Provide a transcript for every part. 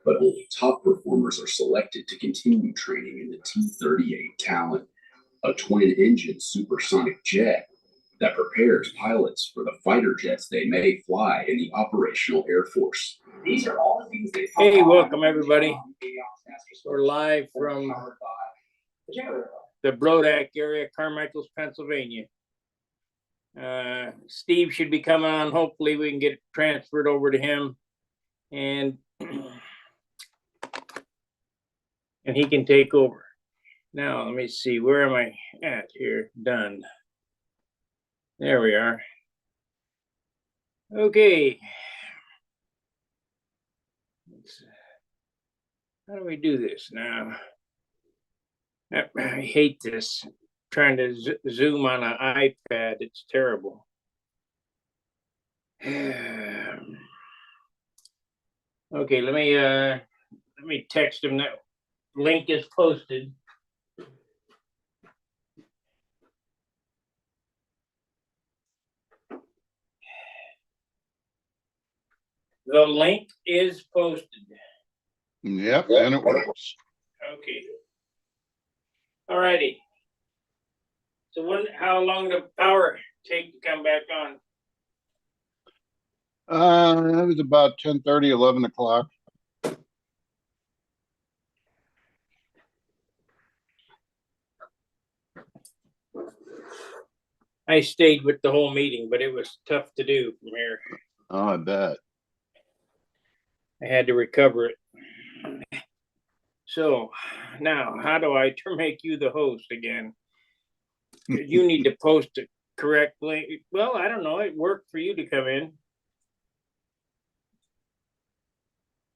but only top performers are selected to continue training in the T-38 Talon, a twin-engine supersonic jet that prepares pilots for the fighter jets they may fly in the operational Air Force. These are all the things they. Hey, welcome everybody. We're live from the Brodak area, Carmichael's, Pennsylvania. Steve should be coming on. Hopefully we can get it transferred over to him, and he can take over. Now, let me see, where am I at here? Done. There we are. Okay. How do we do this now? I hate this. Trying to zoom on an iPad. It's terrible. Okay, let me text him that link is posted. The link is posted. Yep, and it works. Okay. All righty. So how long did the power take to come back on? It was about 10:30, 11 o'clock. I stayed with the whole meeting, but it was tough to do from here. Oh, I bet. I had to recover it. So now, how do I make you the host again? You need to post it correctly. Well, I don't know. It worked for you to come in.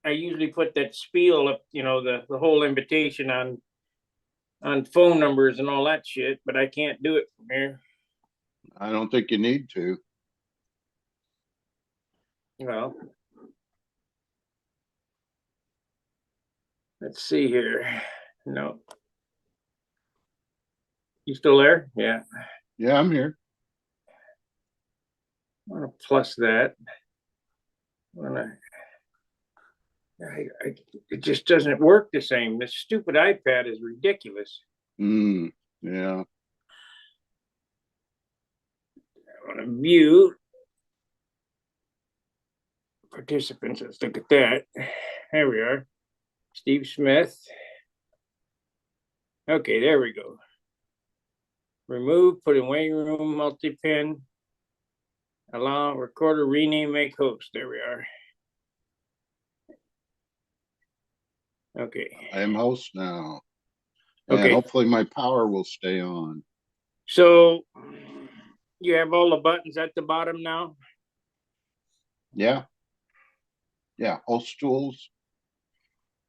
I usually put that spiel up, the whole invitation on phone numbers and all that shit, but I can't do it from here. I don't think you need to. Well, let's see here. No. You still there? Yeah. Yeah, I'm here. I want to plus that. It just doesn't work the same. This stupid iPad is ridiculous. Yeah. I want to view participants. Let's look at that. There we are. Steve Smith. Okay, there we go. Remove, put in waiting room, multi-pin. Allow, recorder, rename, make host. There we are. Okay. I am host now. Okay. And hopefully my power will stay on. So you have all the buttons at the bottom now? Yeah. Yeah, host tools.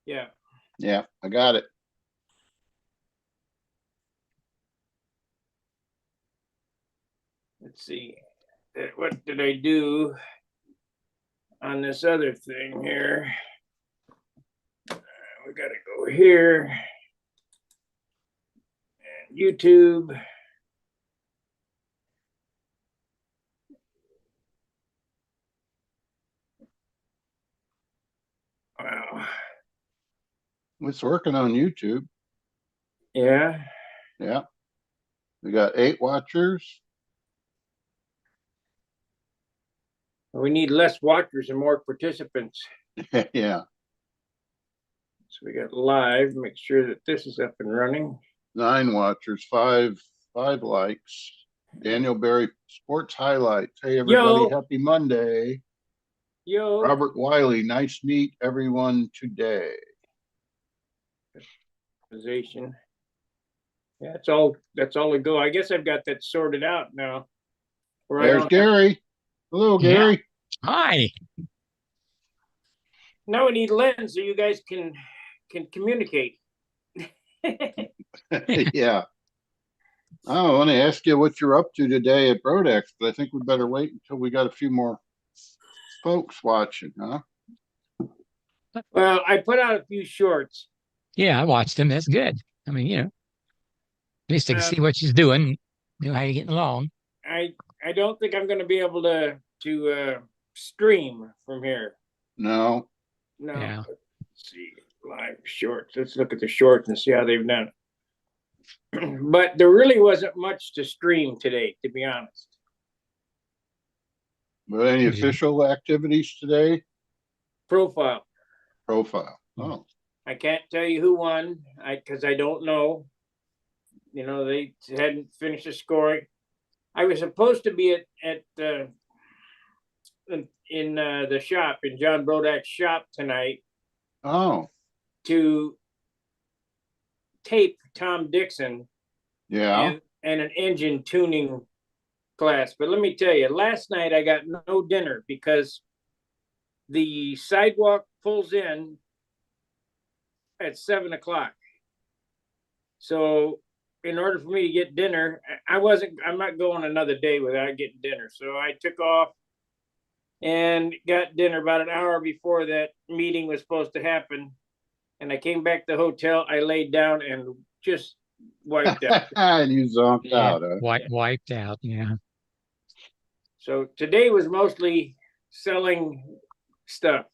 Yeah. Yeah, I got it. Let's see. What did I do on this other thing here? We got to go here. And YouTube. Wow. It's working on YouTube. Yeah. Yeah. We got 8 watchers. We need less watchers and more participants. Yeah. So we got live. Make sure that this is up and running. 9 watchers, 5 likes. Daniel Berry Sports Highlights. Hey everybody, happy Monday. Yo. Robert Wiley, nice to meet everyone today. Yeah, that's all to go. I guess I've got that sorted out now. There's Gary. Hello, Gary. Hi. Now we need Lynn so you guys can communicate. Yeah. I want to ask you what you're up to today at Brodex, but I think we better wait until we got a few more folks watching, huh? Well, I put out a few shorts. Yeah, I watched them. That's good. I mean, at least I can see what she's doing, how you're getting along. I don't think I'm going to be able to stream from here. No. Yeah. Let's see, live shorts. Let's look at the shorts and see how they've done. But there really wasn't much to stream today, to be honest. But any Yeah. official activities today? Profile. Profile. Oh, I can't tell you who won, because I don't know. You know, they hadn't finished the scoring. I was supposed to be at in the shop, in John Brodak's shop tonight, oh, to tape Tom Dixon yeah. and an engine tuning class. But let me tell you, last night I got no dinner because the sidewalk pulls in at 7 o'clock. So in order for me to get dinner, I'm not going another day without getting dinner. So I took off and got dinner about an hour before that meeting was supposed to happen. And I came back to the hotel, I laid down and just wiped out. And you zonked Yeah, out, huh? wiped out. Yeah. So today was mostly selling stuff.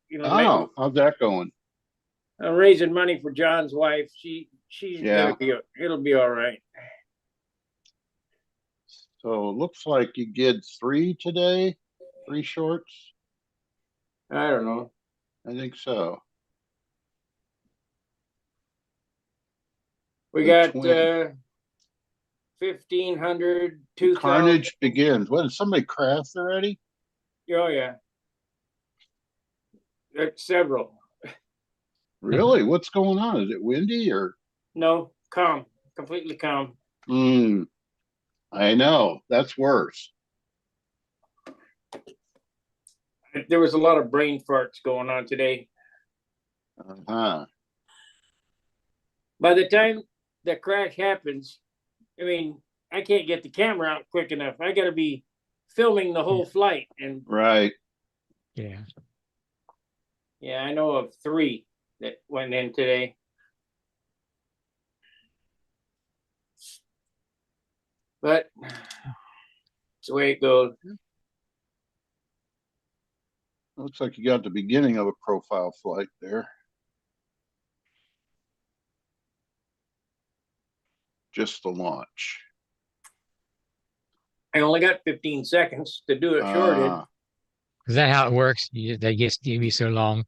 You know, Oh, how's that going? I'm raising money for John's wife. She's Yeah. it'll be all right. So it looks like you did 3 today, 3 shorts. I don't know. I think so. We The got twin- 1,500, 2,000. Carnage begins. What, did somebody crash already? Oh yeah. Several. Really? What's going on? Is it windy or? No, calm. Completely calm. I know. That's worse. There was a lot of brain farts going on today. Uh-huh. By the time the crash happens, I mean, I can't get the camera out quick enough. I got to be filming the whole flight. And Right. Yeah. yeah, I know of 3 that went in today. But it's the way it goes. Looks like you got the beginning of a profile flight there. Just the launch. I only got 15 seconds to do it shorted. Is that how it works? They just give you so long.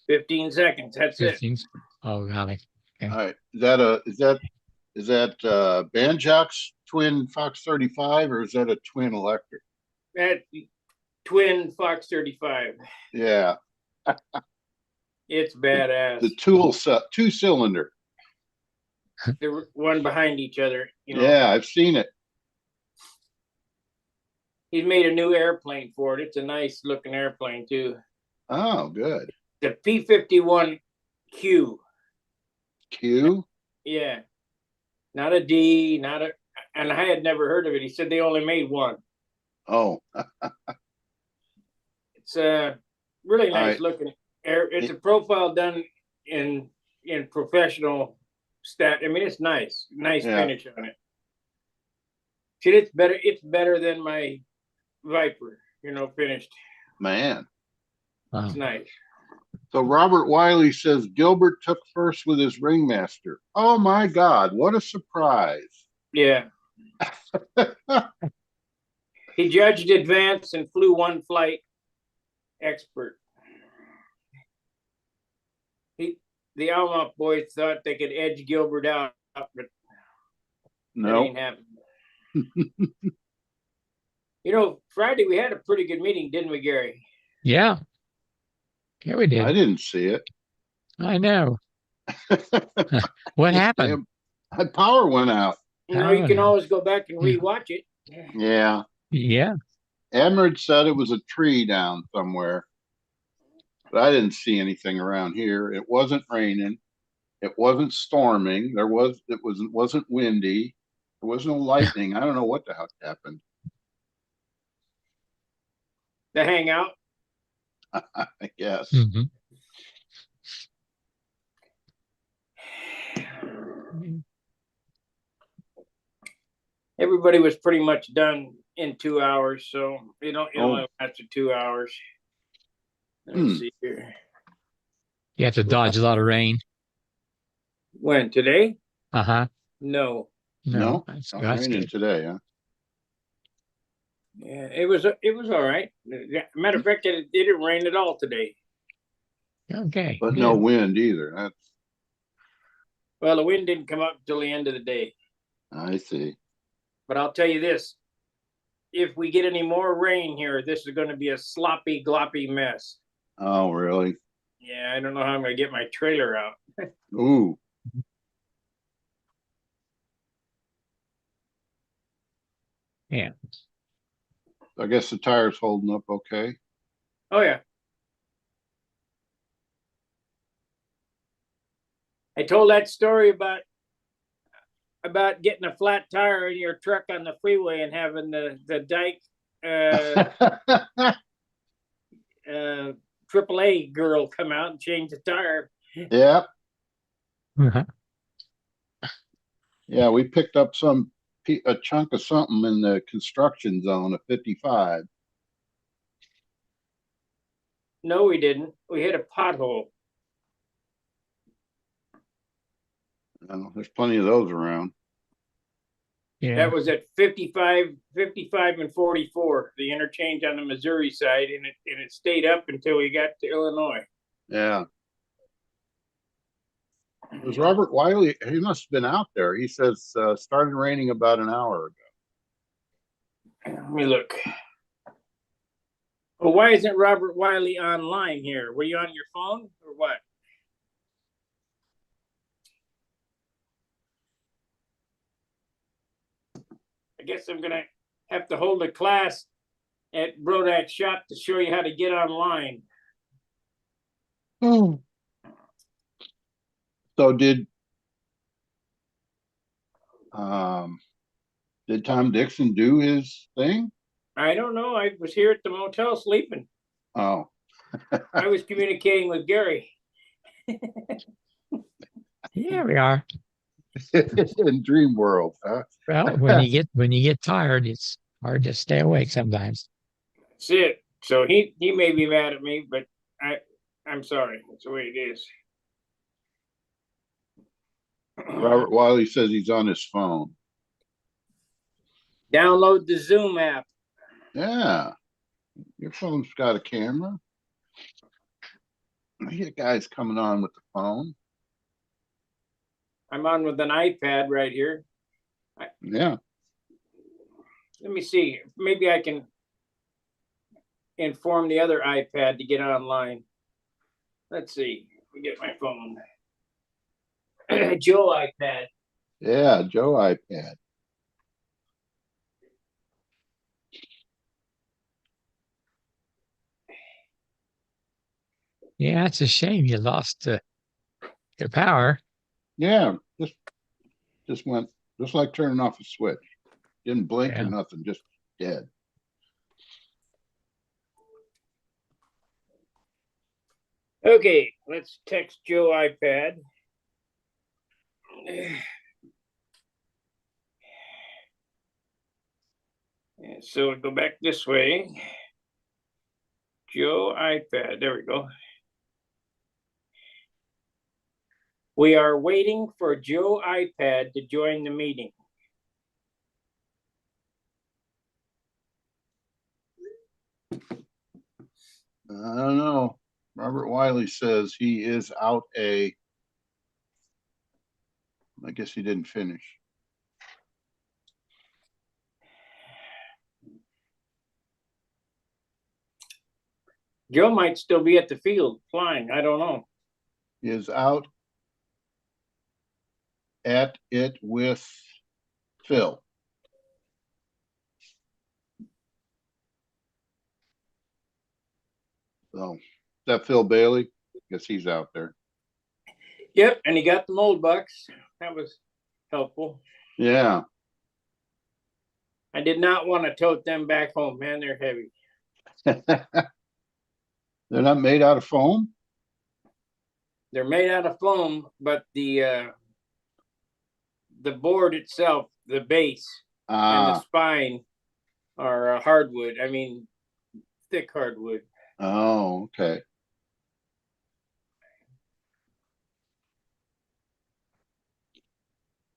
15 seconds. That's it. 15. Oh, golly. All right. Is that Banjock's twin Fox 35 or is that a twin electric? That twin Fox 35. Yeah. It's badass. The 2-cylinder. They're one behind each other. You know? Yeah, I've seen it. He's made a new airplane for it. It's a nice looking airplane too. Oh, good. The P-51Q. Q? Yeah. Not a D, and I had never heard of it. He said they only made one. Oh. It's a really nice Right. looking air. It's a profile done in professional stat. I mean, it's nice Yeah. finish on it. See, it's better than my Viper, finished. Man. Wow. It's nice. So Robert Wiley says Gilbert took first with his ringmaster. Oh my God, what a surprise. Yeah. He judged advance and flew one flight expert. The Almont boys thought they could edge Gilbert out, but that No. ain't happening. Friday we had a pretty good meeting, didn't we, Gary? Yeah. Yeah, we did. I didn't see it. I know. What happened? My power went out. You can always go back and rewatch it. Yeah. Yeah. Emerald said it was a tree down somewhere, but I didn't see anything around here. It wasn't raining. It wasn't storming. It wasn't windy. There was no lightning. I don't know what the heck happened. The hangout. I guess. Mhm. Everybody was pretty much done in 2 hours, so it only lasted 2 hours. Let's see here. You have to dodge a lot of rain. When, today? Uh-huh. No. No, No, that's, not that's raining good. today, huh? Yeah, it was all right. Matter of fact, it didn't rain at all today. Okay, But good. no wind either. That's, Well, the wind didn't come up till the end of the day. I see. But I'll tell you this, if we get any more rain here, this is going to be a sloppy, gloppy mess. Oh, really? Yeah, I don't know how I'm going to get my trailer out. Ooh, Yeah. I guess the tire's holding up okay. Oh, yeah. I told that story about getting a flat tire in your truck on the freeway and having the dike AAA girl come out and change the tire. Yeah, Uh-huh. yeah, we picked up a chunk of something in the construction zone of 55. No, we didn't. We hit a pothole. There's plenty of those around. Yeah. That was at 55 and 44, the interchange on the Missouri side, and it stayed up until we got to Illinois. Yeah. It was Robert Wiley. He must have been out there. He says started raining about an hour ago. Let me look. Well, why isn't Robert Wiley online here? Were you on your phone or what? I guess I'm gonna have to hold a class at Brodak's shop to show you how to get online. So did Tom Dixon do his thing? I don't know. I was here at the motel sleeping. Oh, I was communicating with Gary. Yeah, we are. in Dream World, huh? Well, when you get tired, it's hard to stay awake sometimes. That's it. So he may be mad at me, but I'm sorry. That's the way it is. Robert Wiley says he's on his phone. Download the Zoom app. Yeah, your phone's got a camera. I get guys coming on with the phone. I'm on with an iPad right here. Yeah. Let me see. Maybe I can inform the other iPad to get online. Let's see. Let me get my phone. Joe iPad. Yeah, Joe iPad. Yeah, it's a shame you lost your power. Yeah, just went just like turning off a switch. Didn't blink or Yeah. nothing, just dead. Okay, let's text Joe iPad. And so go back this way. Joe iPad. There we go. We are waiting for Joe iPad to join the meeting. I don't know. Robert Wiley says he is out I guess he didn't finish. Joe might still be at the field flying. I don't know. He is out at it with Phil. So, is that Phil Bailey? Guess he's out there. Yep, and he got the mold bucks. That was helpful. Yeah. I did not want to tote them back home, man. They're heavy. They're not made out of foam? They're made out of foam, but the board itself, the base and the spine are hardwood. I mean, thick hardwood. Oh, okay.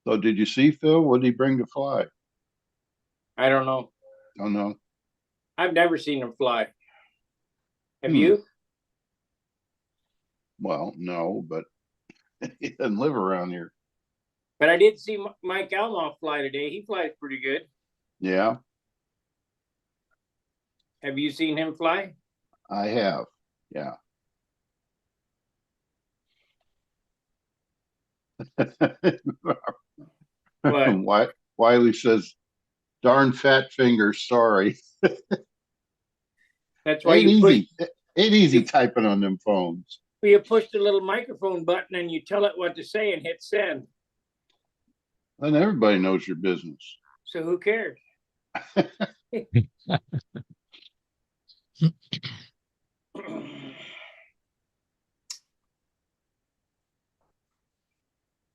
So did you see Phil? What did he bring to fly? I don't know. Oh no. I've never seen him fly. Have Hmm. you? Well, no, but he doesn't live around here. But I did see Mike Almoff fly today. He flies pretty good. Yeah, Have you seen him fly? I have. Yeah. What? Why Wiley says, darn fat fingers, sorry. That's why Ain't you push. easy. Ain't easy typing on them phones. You push the little microphone button and you tell it what to say and hit send. And everybody knows your business. So who cares?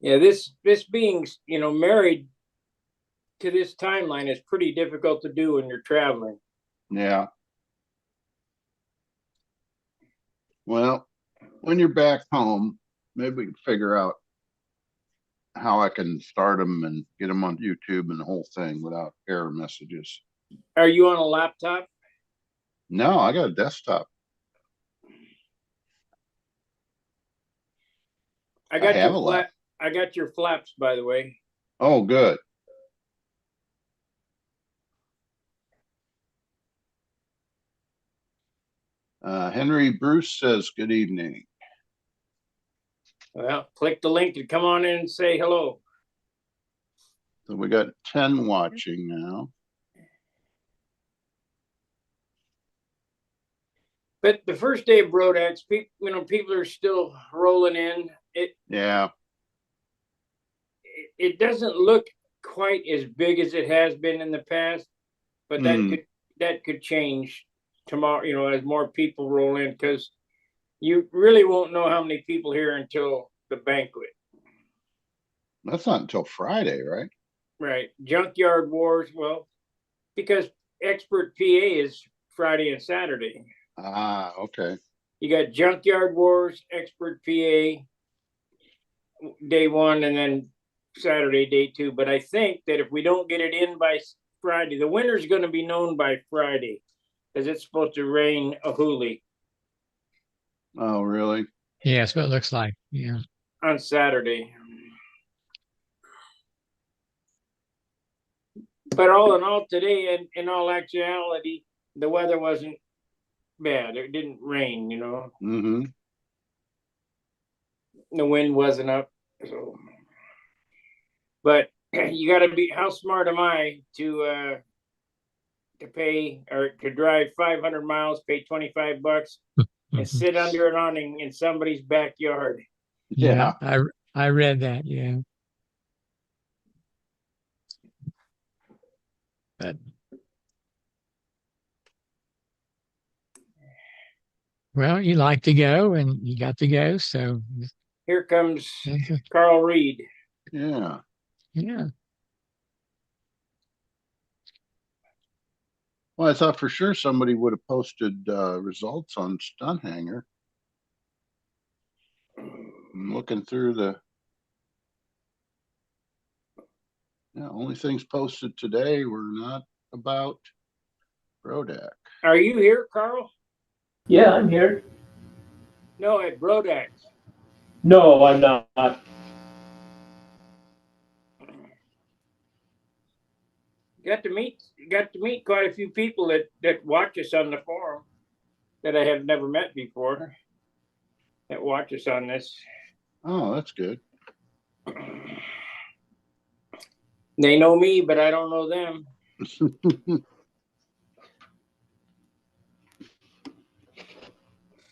Yeah, this being, married to this timeline is pretty difficult to do when you're traveling. Yeah. Well, when you're back home, maybe we can figure out how I can start them and get them on YouTube and the whole thing without error messages. Are you on a laptop? No, I got a desktop. I I got have your a lap. I got your flaps, by the way. Oh, good. Henry Bruce says, good evening. Well, click the link and come on in and say hello. So we got 10 watching now. But the first day of Brodax, people are still rolling in. Yeah. It doesn't look quite as big as it has been in the past, but that could change tomorrow, as more people roll in, because you really won't know how many people here until the banquet. That's not until Friday, right? Right. Junkyard Wars, well, because Expert PA is Friday and Saturday. Ah, okay. You got Junkyard Wars, Expert PA, day one, and then Saturday, day two. But I think that if we don't get it in by Friday, the winner's going to be known by Friday, because it's supposed to rain a hoolie. Oh, really? Yeah, that's what it looks like. Yeah. On Saturday. But all in all, today, and in all actuality, the weather wasn't bad. It didn't rain, Mm-hmm. The wind wasn't up. So, but you got to be. How smart am I to pay or to drive 500 miles, pay $25, and sit under an awning in somebody's backyard? Yeah, I read that. Yeah. But well, you like to go and you got to go, so Here comes Carl Reed. Yeah. Yeah. Well, I thought for sure somebody would have posted results on Stunt Hangar. I'm looking through the only things posted today were not about Brodak. Are you here, Carl? Yeah, I'm here. No, at Brodax. No, I'm not. Got to meet quite a few people that watch us on the forum that I have never met before, that watch us on this. Oh, that's good. They know me, but I don't know them.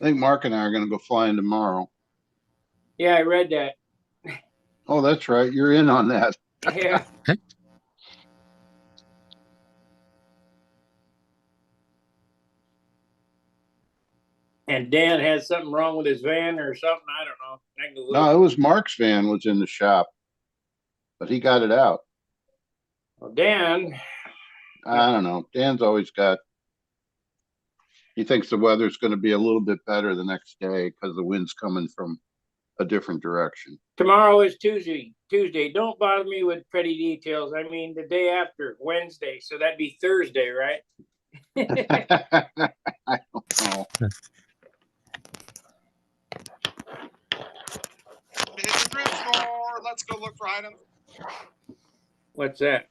I think Mark and I are going to go flying tomorrow. Yeah, I read that. Oh, that's right. You're in on that. Yeah. And Dan has something wrong with his van or something. I don't know. No, it was Mark's van was in the shop, but he got it out. Well, Dan. I don't know. Dan's always he thinks the weather's going to be a little bit better the next day because the wind's coming from a different direction. Tomorrow is Tuesday. Don't bother me with petty details. I mean, the day after, Wednesday. So that'd be Thursday, right? I don't know. Hit the thrift store. Let's go look for items. What's that?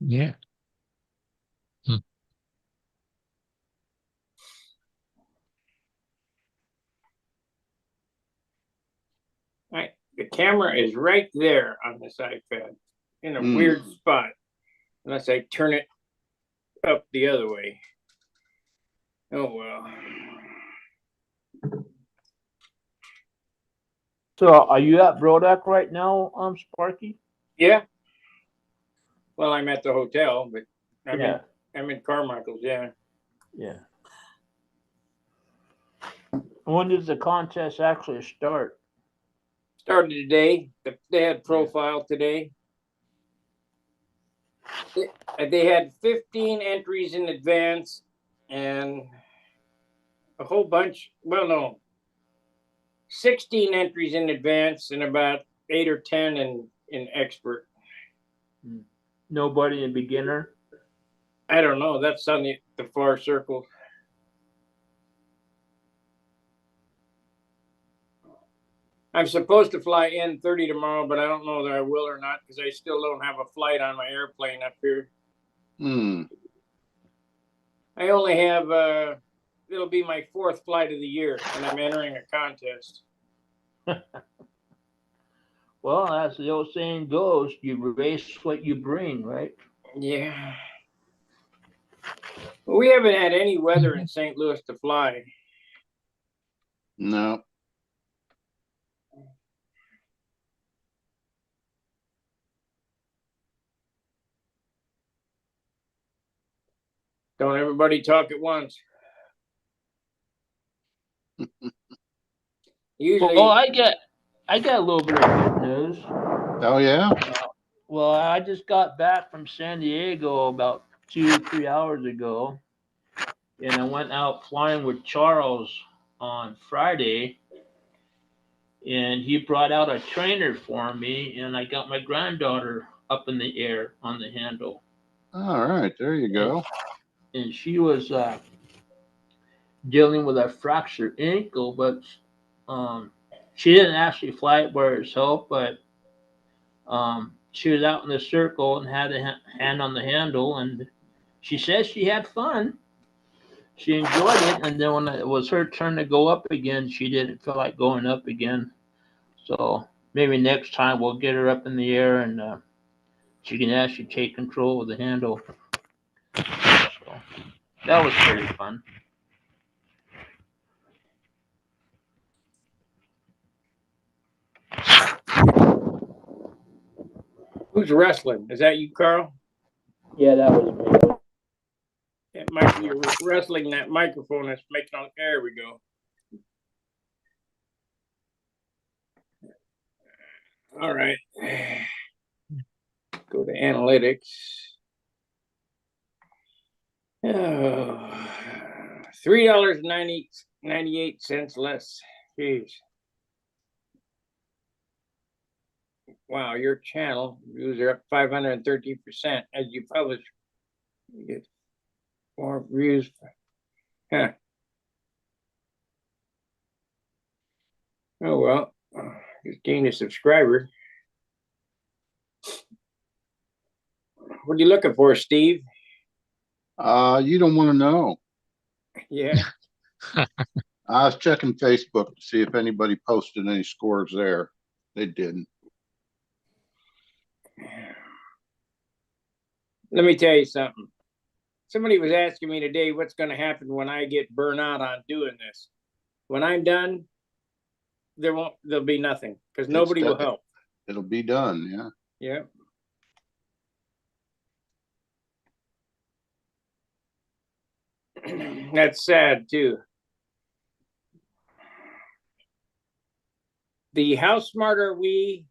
Yeah. Right. The camera is right there on this iPad in a weird spot, unless I turn it up the other way. Oh, well. So are you at Brodak right now, Sparky? Yeah. Well, I'm at the hotel, but Yeah. I'm in Carmichael's, yeah. Yeah. When does the contest actually start? Started today. They had profile today. They had 15 entries in advance and a whole bunch. Well, no, 16 entries in advance and about 8 or 10 in expert. Nobody in beginner? I don't know. That's on the far circle. I'm supposed to fly in 30 tomorrow, but I don't know that I will or not because I still don't have a flight on my airplane up here. I only have, it'll be my 4th flight of the year, and I'm entering a contest. Well, as the old saying goes, you race what you bring, right? Yeah. Well, we haven't had any weather in St. Louis to fly. No. Don't everybody talk at once. Usually, Well, I got a little bit of good news. Oh yeah. Well, I just got back from San Diego about 2-3 hours ago, and I went out flying with Charles on Friday, and he brought out a trainer for me, and I got my granddaughter up in the air on the handle. All right, there you go. And she was dealing with a fractured ankle, but she didn't actually fly it by herself, but she was out in the circle and had a hand on the handle, and she says she had fun. She enjoyed it, and then when it was her turn to go up again, she didn't feel like going up again. So maybe next time we'll get her up in the air and she can actually take control of the handle. So that was pretty fun. who's wrestling? Is that you, Carl? Yeah, that was me. It might be you're wrestling that microphone that's making on. There we go. All right. Go to analytics. Oh, $3.98 less. Jeez. Wow, your channel views are up 513% as you publish. You get more views. Huh. Oh well, just gained a subscriber. What are you looking for, Steve? You don't want to know. Yeah. I was checking Facebook to see if anybody posted any scores there. They didn't. Let me tell you something. Somebody was asking me today what's going to happen when I get burnt out on doing this. When I'm done, there'll be nothing because nobody will help. It'll be done, yeah. Yeah. That's sad too. The How Smart Are We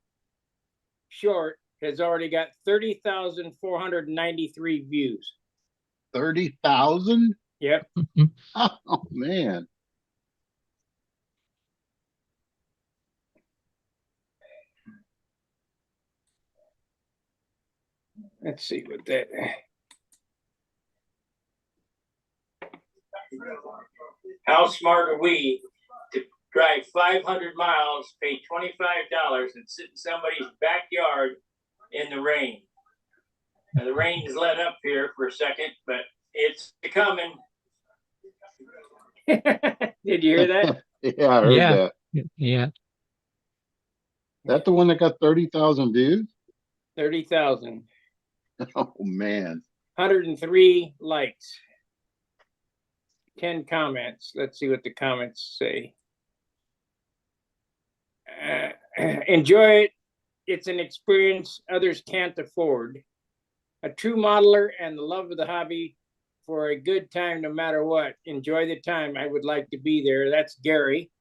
short has already got 30,493 views. 30,000? Yep. Oh man. Let's see what that. How smart are we to drive 500 miles, pay $25, and sit in somebody's backyard in the rain? Now, the rain has let up here for a second, but it's coming. Did you hear that? Yeah, I heard Yeah. that. Yeah. That the one that got 30,000 views? 30,000. Oh man. 103 likes. 10 comments. Let's see what the comments say. Enjoy it. It's an experience others can't afford. A true modeler and the love of the hobby for a good time no matter what. Enjoy the time. I would like to be there. That's Gary.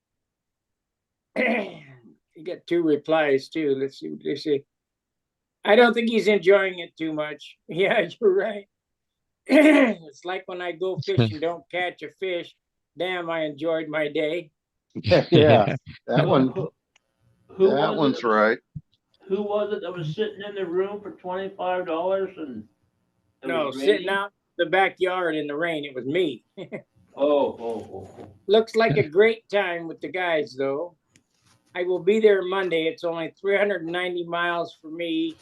You got 2 replies too. Let's see what they say. I don't think he's enjoying it too much. Yeah, you're right. It's like when I go fish and don't catch a fish. Damn, I enjoyed my day. Yeah, that one. Who That was one's it? right. Who was it that was sitting in the room for $25 and it No, was sitting raining? out the backyard in the rain. It was me. Oh. Looks like a great time with the guys, though. I will be there Monday. It's only 390 miles for me.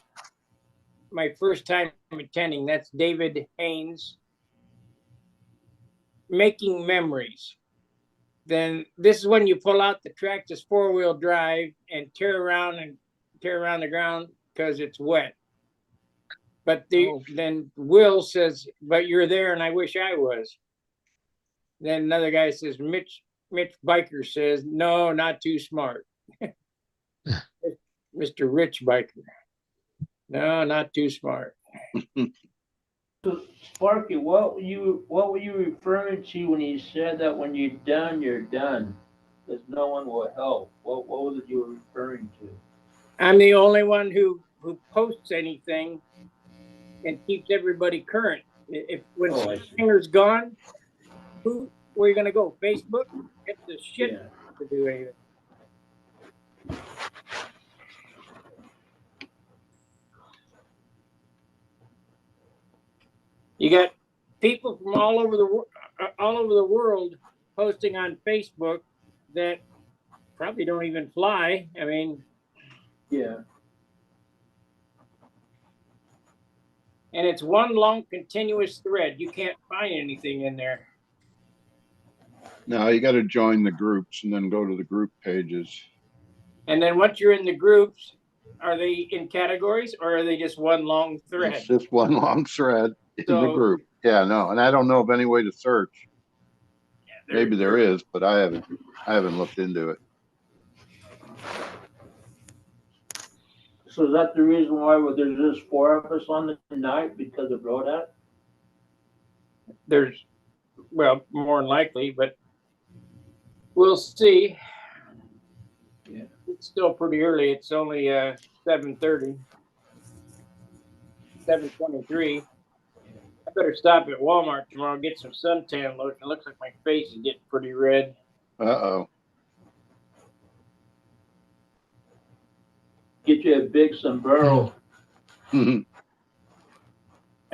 My first time attending. That's David Haynes. Making memories. Then this is when you pull out the tractor's 4-wheel drive and tear around the ground because it's wet. But then Will says, "But you're there, and I wish I was." Then another guy says, Mitch Biker says, "No, not too smart." Mr. Rich Biker. No, not too smart. So, Sparky, what were you referring to when you said that when you're done, because no one will help? What was it you were referring to? I'm the only one who posts anything and keeps everybody current. If when I see. Singer's gone, where are you gonna go? Facebook? Get the shit Yeah. to do anything. You got people from all over the world posting on Facebook that probably don't even fly. I mean, Yeah. and it's one long continuous thread. You can't find anything in there. No, you got to join the groups and then go to the group pages. And then once you're in the groups, are they in categories or are they just one long thread? It's just one long thread in the So- group. Yeah, no, and I don't know of any way to search. Maybe there is, but I haven't looked into it. So is that the reason why there's just 4 of us on the night because of Rodat? There's, well, more than likely, but we'll see. Yeah. It's still pretty early. It's only 7:30, 7:23. I better stop at Walmart tomorrow and get some suntan lotion. It looks like my face is getting pretty red. Uh-oh. Get you a big sombrero. I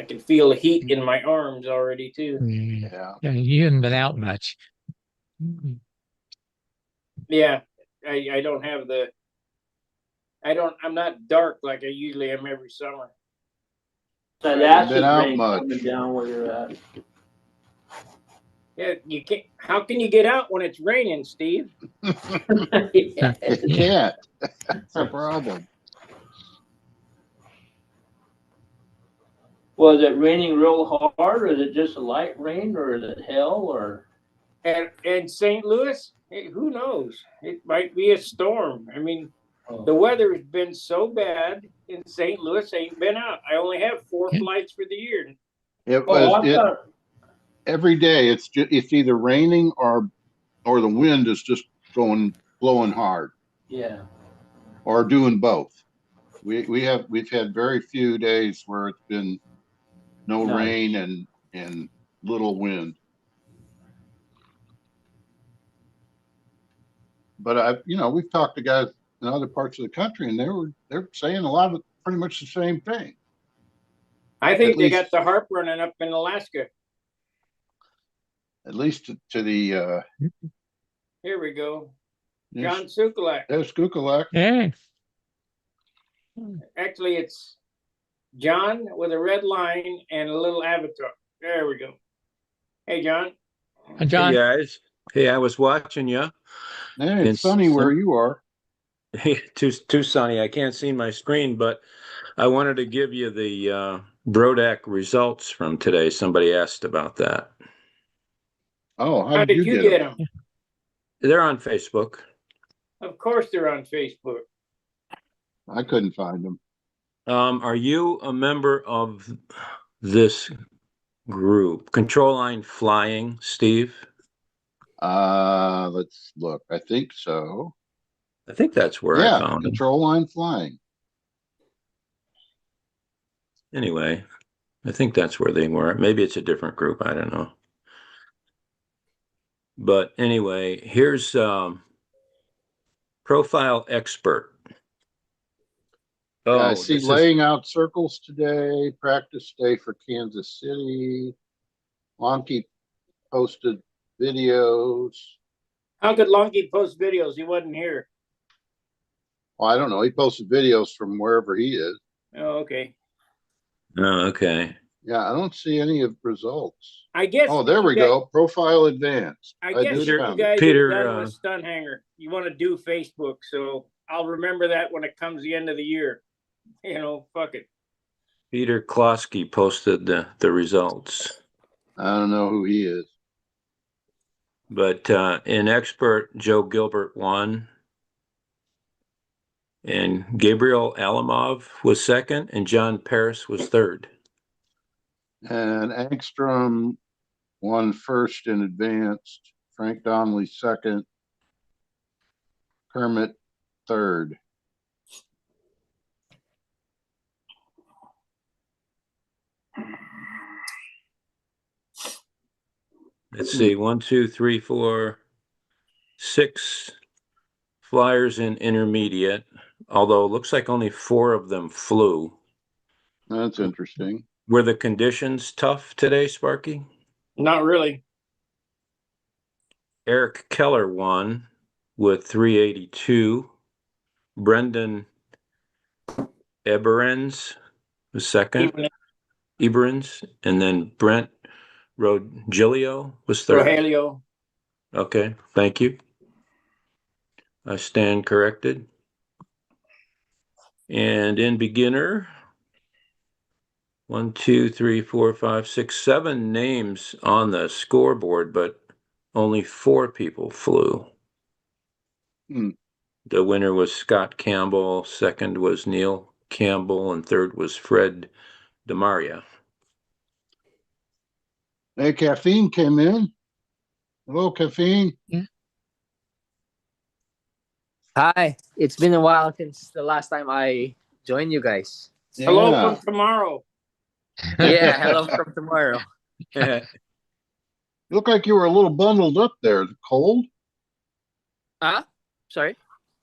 can feel the heat in my arms already too. Yeah. Yeah, you haven't been out much. Yeah, I don't have I'm not dark like I usually am every summer. That Haven't acid been out rain much. coming down where you're at. Yeah, you can't. How can you get out when it's raining, Steve? You can't. That's a problem. Was it raining real hard, or is it just a light rain, or is it hail, or? And St. Louis, hey, who knows? It might be a storm. I mean, Oh. the weather has been so bad in St. Louis. I ain't been out. I only have 4 flights for the year. It Oh, was I thought, every day. It's either raining or the wind is just blowing hard, yeah. or doing both. We've had very few days where it's been no Nice. rain and little wind. But we've talked to guys in other parts of the country, and they're saying a lot of pretty much the same thing. I think At they least- got the harp running up in Alaska. At least to the, Here we go. there's, John Sukulak. there's Kukulak. Hey, Actually, it's John with a red line and a little avatar. There we go. Hey, John. John. Hey guys, hey, I was watching you. Hey, it's sunny where you are. Too sunny. I can't see my screen, but I wanted to give you the Brodac results from today. Somebody asked about that. Oh, How did you get them? They're on Facebook. Of course, they're on Facebook. I couldn't find them. Are you a member of this group, Control Line Flying, Steve? Let's look. I think so. I think that's where I Yeah, found them. control line flying. Anyway, I think that's where they were. Maybe it's a different group. I don't know. But anyway, here's Profile Expert. Yeah, I Oh, see this is laying out circles today, practice day for Kansas City. Lonky posted videos. How could Lonky post videos? He wasn't here. Well, I don't know. He posted videos from wherever he is. Oh, okay. oh, okay. Yeah, I don't see any of results. I guess. Oh, there we go. Profile advanced. I guess just you found it. guys Peter, are done with Stunt Hangar. You want to do Facebook, so I'll remember that when it comes the end of the year. You know, fuck it. Peter Klosky posted the results. I don't know who he is. But in Expert, Joe Gilbert won. And Gabriel Alamov was second, and John Paris was third. And Angstrom won first in advanced. Frank Donnelly second. Kermit third. Let's see, 1, 2, 3, 4, 6 flyers in intermediate, although it looks like only 4 of them flew. That's interesting. Were the conditions tough today, Sparky? Not really. Eric Keller won with 382. Brendan Eberens was second. Eberens, and then Brent Rodgilio was third. Rogelio. Okay, thank you. I stand corrected. And in beginner, 1, 2, 3, 4, 5, 6, 7 names on the scoreboard, but only 4 people flew. Hmm. The winner was Scott Campbell, second was Neil Campbell, and third was Fred DeMaria. Hey, Caffeine came in. Hello, Caffeine. Hi, it's been a while since the last time I joined you guys. Hello Yeah. from tomorrow. Yeah, hello from tomorrow. You look like you were a little bundled up there. Is it cold? Huh? Sorry?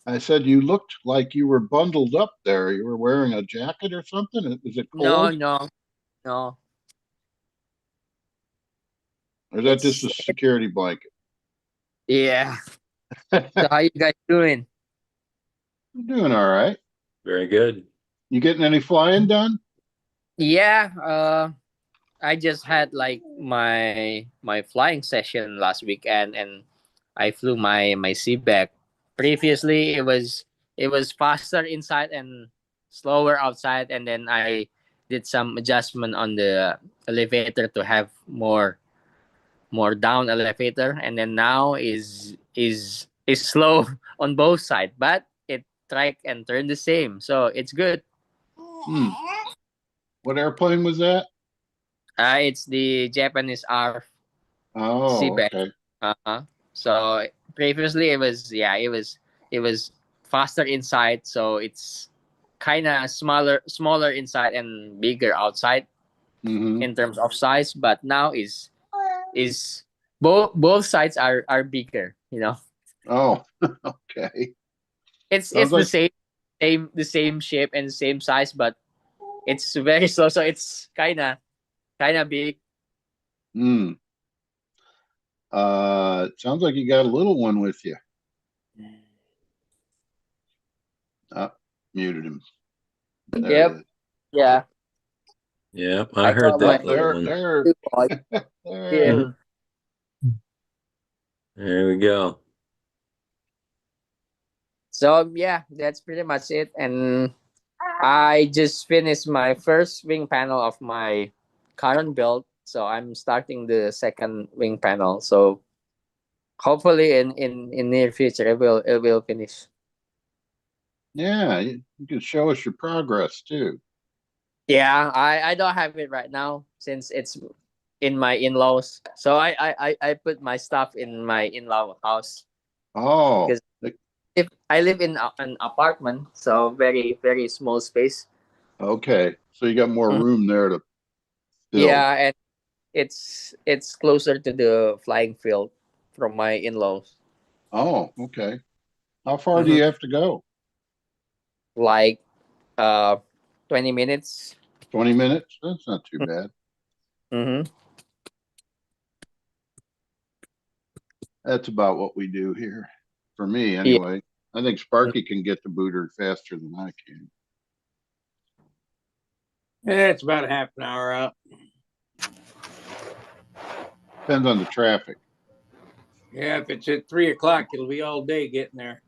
I said you looked like you were bundled up there. You were wearing a jacket or something? Is it cold? No. Or is that just a security blanket? Yeah. So how you guys doing? Doing all right. Very good. You getting any flying done? Yeah, I just had like my flying session last weekend and I flew my CBEC. Previously it was faster inside and slower outside, and then I did some adjustment on the elevator to have more down elevator, and then now is slow on both sides, but it track and turn the same, so it's good. What airplane was that? It's the Japanese R Oh, CBEC. okay. So previously it was faster inside, so it's kind of smaller inside and bigger outside Hmm. in terms of size, but now is both sides are bigger, you know. Oh, okay. It's Sounds the like- same shape and same size, but it's very slow, so it's kinda big. Hmm. It sounds like you got a little one with you. Muted him. There Yep. it is. Yeah. Yeah, I I heard got my that little one. There. Yeah. There we go. So yeah, that's pretty much it. And I just finished my first wing panel of my current build, so I'm starting the second wing panel. So hopefully in near future it will finish. Yeah, you can show us your progress too. Yeah, I don't have it right now since it's in my in-laws. So I put my stuff in my in-law house Oh, because if I live in an apartment, so very small space. okay. So you got more Mhm. room there to build. Yeah, and it's closer to the flying field from my in-laws. Oh, okay. How far do Mhm. you have to go? Like uh 20 minutes. 20 minutes? That's not too bad. Mm-hmm. That's about what we do here. For me, Yeah. anyway. I think Sparky can get the booter faster than I can. Yeah, it's about a half an hour out. Depends on the traffic. Yeah, if it's at 3 o'clock, it'll be all day getting there.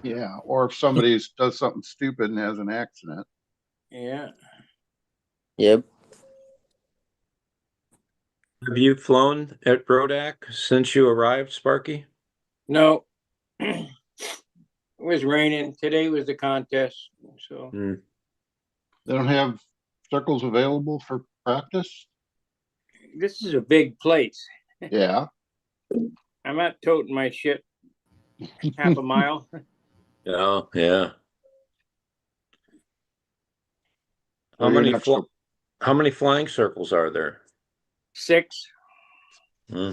Yeah. Or if somebody does something stupid and has an accident. Yeah. Yep. Have you flown at Rodak since you arrived, Sparky? No. It was raining. Today was the contest. So Hmm. They don't have circles available for practice? this is a big place. Yeah. I'm not toting my shit half a mile. Oh, yeah. So you're not so How many flying circles are there? 6. Hmm.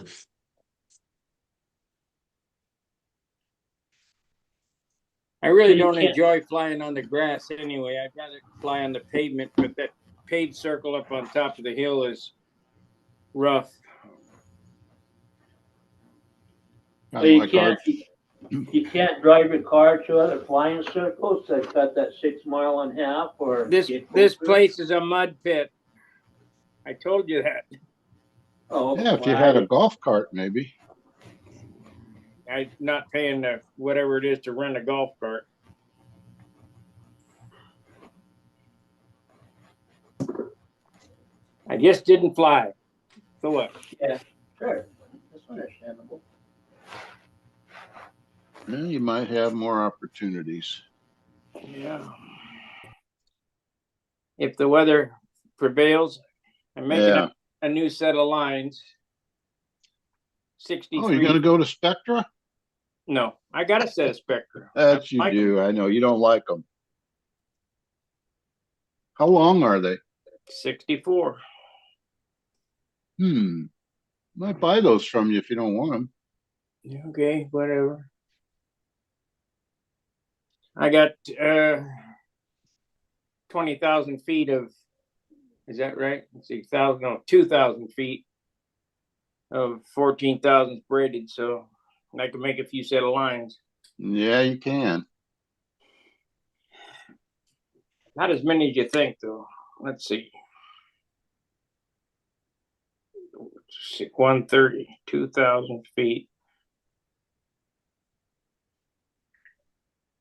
I really So you don't can't- enjoy flying on the grass anyway. I'd rather fly on the pavement, but that paved circle up on top of the hill is rough. So kind of you like our you can't drive your car to other flying circles that's got that 6.5 miles or This place is a mud pit. I told you that. Oh, yeah, if you well, had a golf cart, maybe. I'm not paying the whatever it is to rent a golf cart. I just didn't fly. So what? sure, that's understandable. Well, you might have more opportunities. Yeah. If the weather prevails, I'm making Yeah. up a new set of lines. Oh, you're 63. going to go to Spectra? No, I got a set of Spectra. That you I like do. I know you don't like them. How long are they? 64. Might buy those from you if you don't want them. Okay, whatever. I got 20,000 feet of, is that right? Let's see, 2,000 feet of 14,000 braided, so I can make a few set of lines. Yeah, you can. Not as many as you think, though. Let's see. 130, 2,000 feet.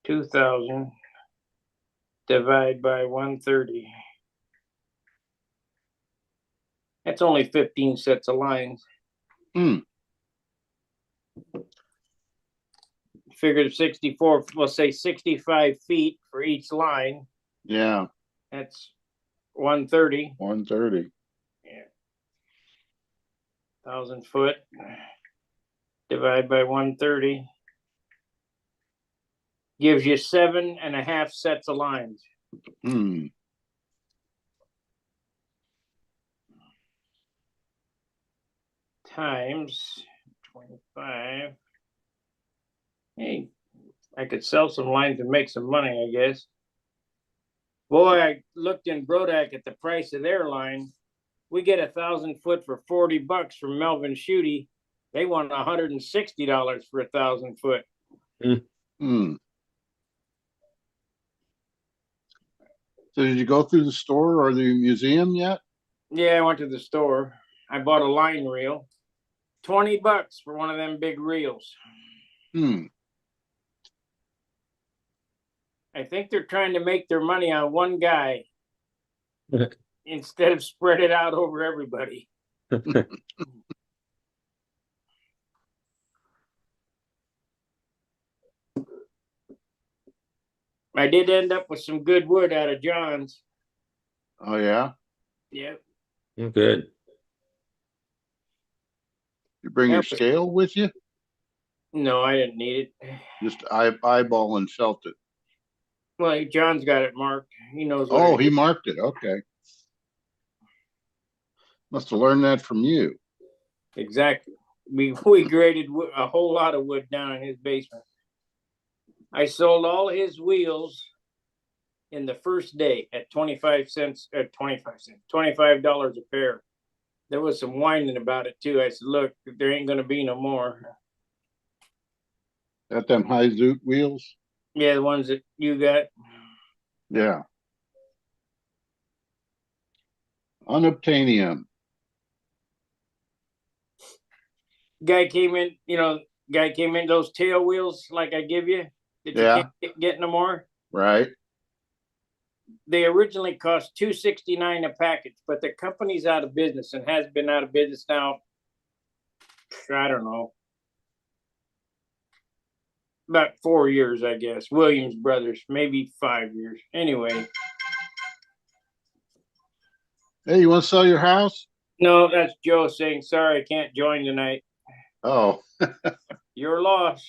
2,000 divide by 130. That's only 15 sets of lines. Figure 64, we'll say 65 feet for each line. Yeah, That's 130. 130. Yeah. 1,000 foot. Divide by 130. Gives you 7.5 sets of lines. Times 25. Hey, I could sell some lines and make some money, I guess. Boy, I looked in Brodak at the price of their line. We get 1,000 foot for $40 from Melvin Shooty. They want $160 for 1,000 foot. Hmm. So did you go through the store or the museum yet? Yeah, I went to the store. I bought a line reel. $20 for one of them big reels. Hmm. I think they're trying to make their money on one guy instead of spread it out over everybody. I did end up with some good wood out of John's. Oh yeah. Yep. Good. You bring your That was- scale with you? No, I didn't need it. Just eyeball and felt it. Well, John's got it marked. He knows what Oh, it he is. marked it. Okay. Must have learned that from you. Exactly. We graded a whole lot of wood down in his basement. I sold all his wheels in the first day at 25 cents, $25 a pair. There was some whining about it too. I said, look, there ain't going to be no more. Got them high zoot wheels? Yeah, the ones that you got. Yeah. Unobtainium. Guy came in, those tail wheels like I give you that you Yeah. can't get no more. Right. They originally cost $269 a package, but the company's out of business and has been out of business now. I don't know, about 4 years, I guess. Williams Brothers, maybe 5 years. Anyway, Hey, you want to sell your house? no, that's Joe saying sorry, I can't join tonight. Oh, Your loss.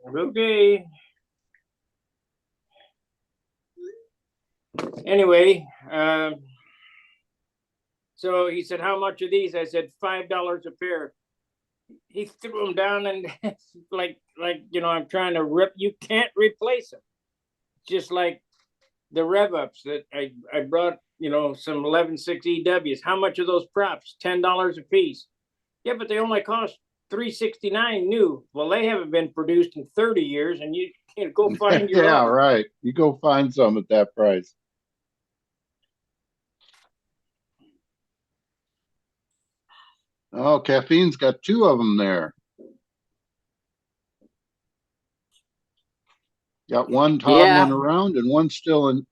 Okay. Anyway, so he said, "How much are these?" I said, $5 a pair. He threw them down and like I'm trying to rip. You can't replace them. Just like the rev ups that I brought, some 11.6 EWs. How much are those props? $10 a piece. Yeah, but they only cost $369 new. Well, they haven't been produced in 30 years, and you can't go find your yeah, own. right. You go find some at that price. Oh, Caffeine's got two of them there. Got one toddling around and one still in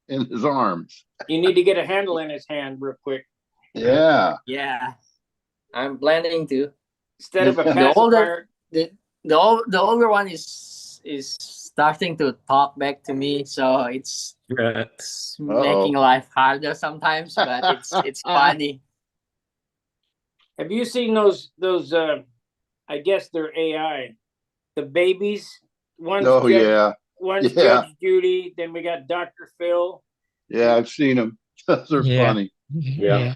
his arms. You need to get a handle in his hand real quick. Yeah. Yeah, I'm planning to. Instead of a The pacifier. The older one is starting to talk back to me, so it's making life harder sometimes, but it's funny. Have you seen those I guess they're AI, the babies? One's Oh, yeah. One's Yeah. Judge Judy, then we got Dr. Phil. Yeah, I've seen them. Those are Yeah. funny. Yeah.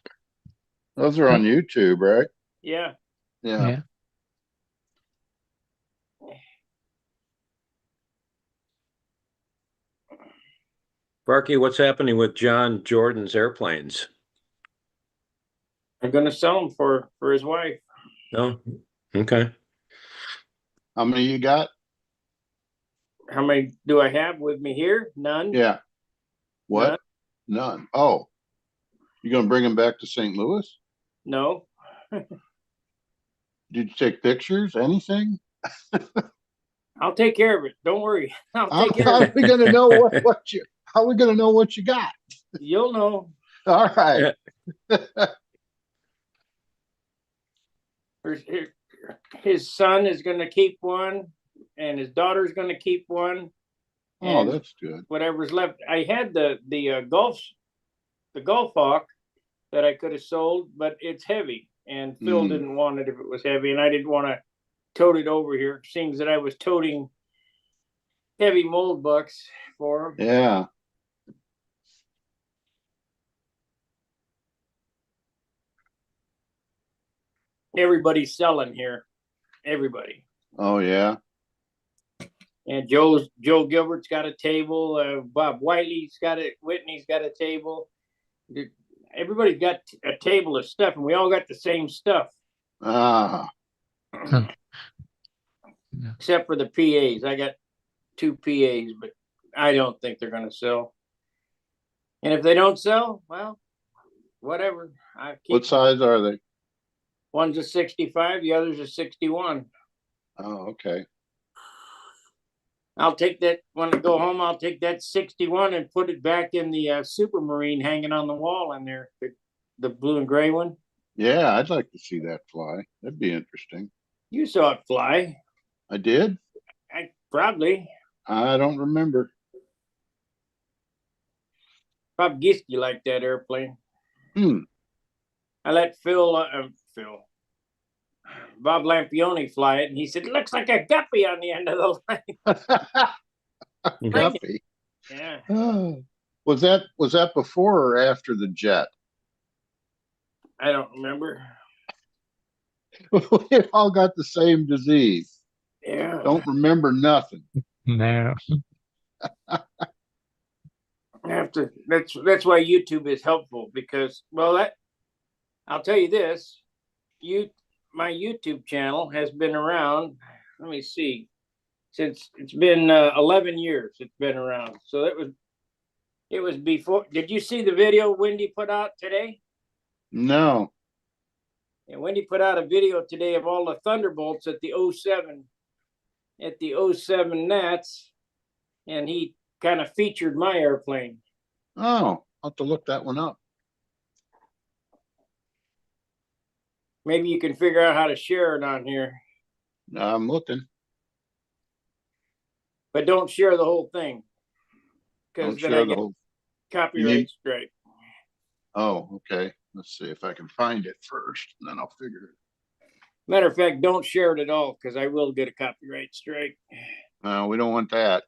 Those are on YouTube, right? Yeah. Yeah. Yeah. Barky, what's happening with John Jordan's airplanes? I'm gonna sell them for his wife. No? Okay. How many you got? How many do I have with me here? None. Yeah. What? None. Oh, you gonna bring them back to St. Louis? No. Did you take pictures? Anything? I'll take care of it. Don't worry. I'll How take care are of it. we gonna know what you? How are we gonna know what you got? You'll know. All right. His son is gonna keep one, and his daughter's gonna keep one. Oh, And that's good. whatever's left. I had the Golf Hawk that I could have sold, but it's heavy, and Phil didn't want it if it was heavy, and I didn't want to tote it over here, seeing that I was toting heavy mold bucks for him. Yeah. Everybody's selling here. Everybody. Oh, yeah. And Joe Gilbert's got a table. Bob Whiteley's got it. Whitney's got a table. Everybody's got a table of stuff, and we all got the same stuff. Ah, Except for the PAs. I got 2 PAs, but I don't think they're going to sell. And if they don't sell, well, whatever. what size are they? One's a 65, the other's a 61. Oh, okay. I'll take that when I go home. I'll take that 61 and put it back in the Supermarine hanging on the wall in there, the blue and gray one. Yeah, I'd like to see that fly. That'd be interesting. You saw it fly. I did? Probably. I don't remember. Bob Giske liked that airplane. Hmm. I let Bob Lampione fly it, and he said, "It looks like a guppy on the end of the line." Guppy. Yeah. Oh. Was that before or after the jet? I don't remember. We all got the same disease. Yeah. Don't remember nothing. No. That's why YouTube is helpful, because, well, I'll tell you this, my YouTube channel has been around, let me see, since it's been 11 years it's been around. So it was before. Did you see the video Wendy put out today? No. And Wendy put out a video today of all the Thunderbolts at the 07 Nats, and he kind of featured my airplane. Oh, I'll have to look that one up. Maybe you can figure out how to share it on here, I'm looking. but don't share the whole thing, because Don't then share I the get whole. copyright strike. Oh, okay. Let's see if I can find it first, and then I'll figure it. Matter of fact, don't share it at all, because I will get a copyright strike. We don't want that.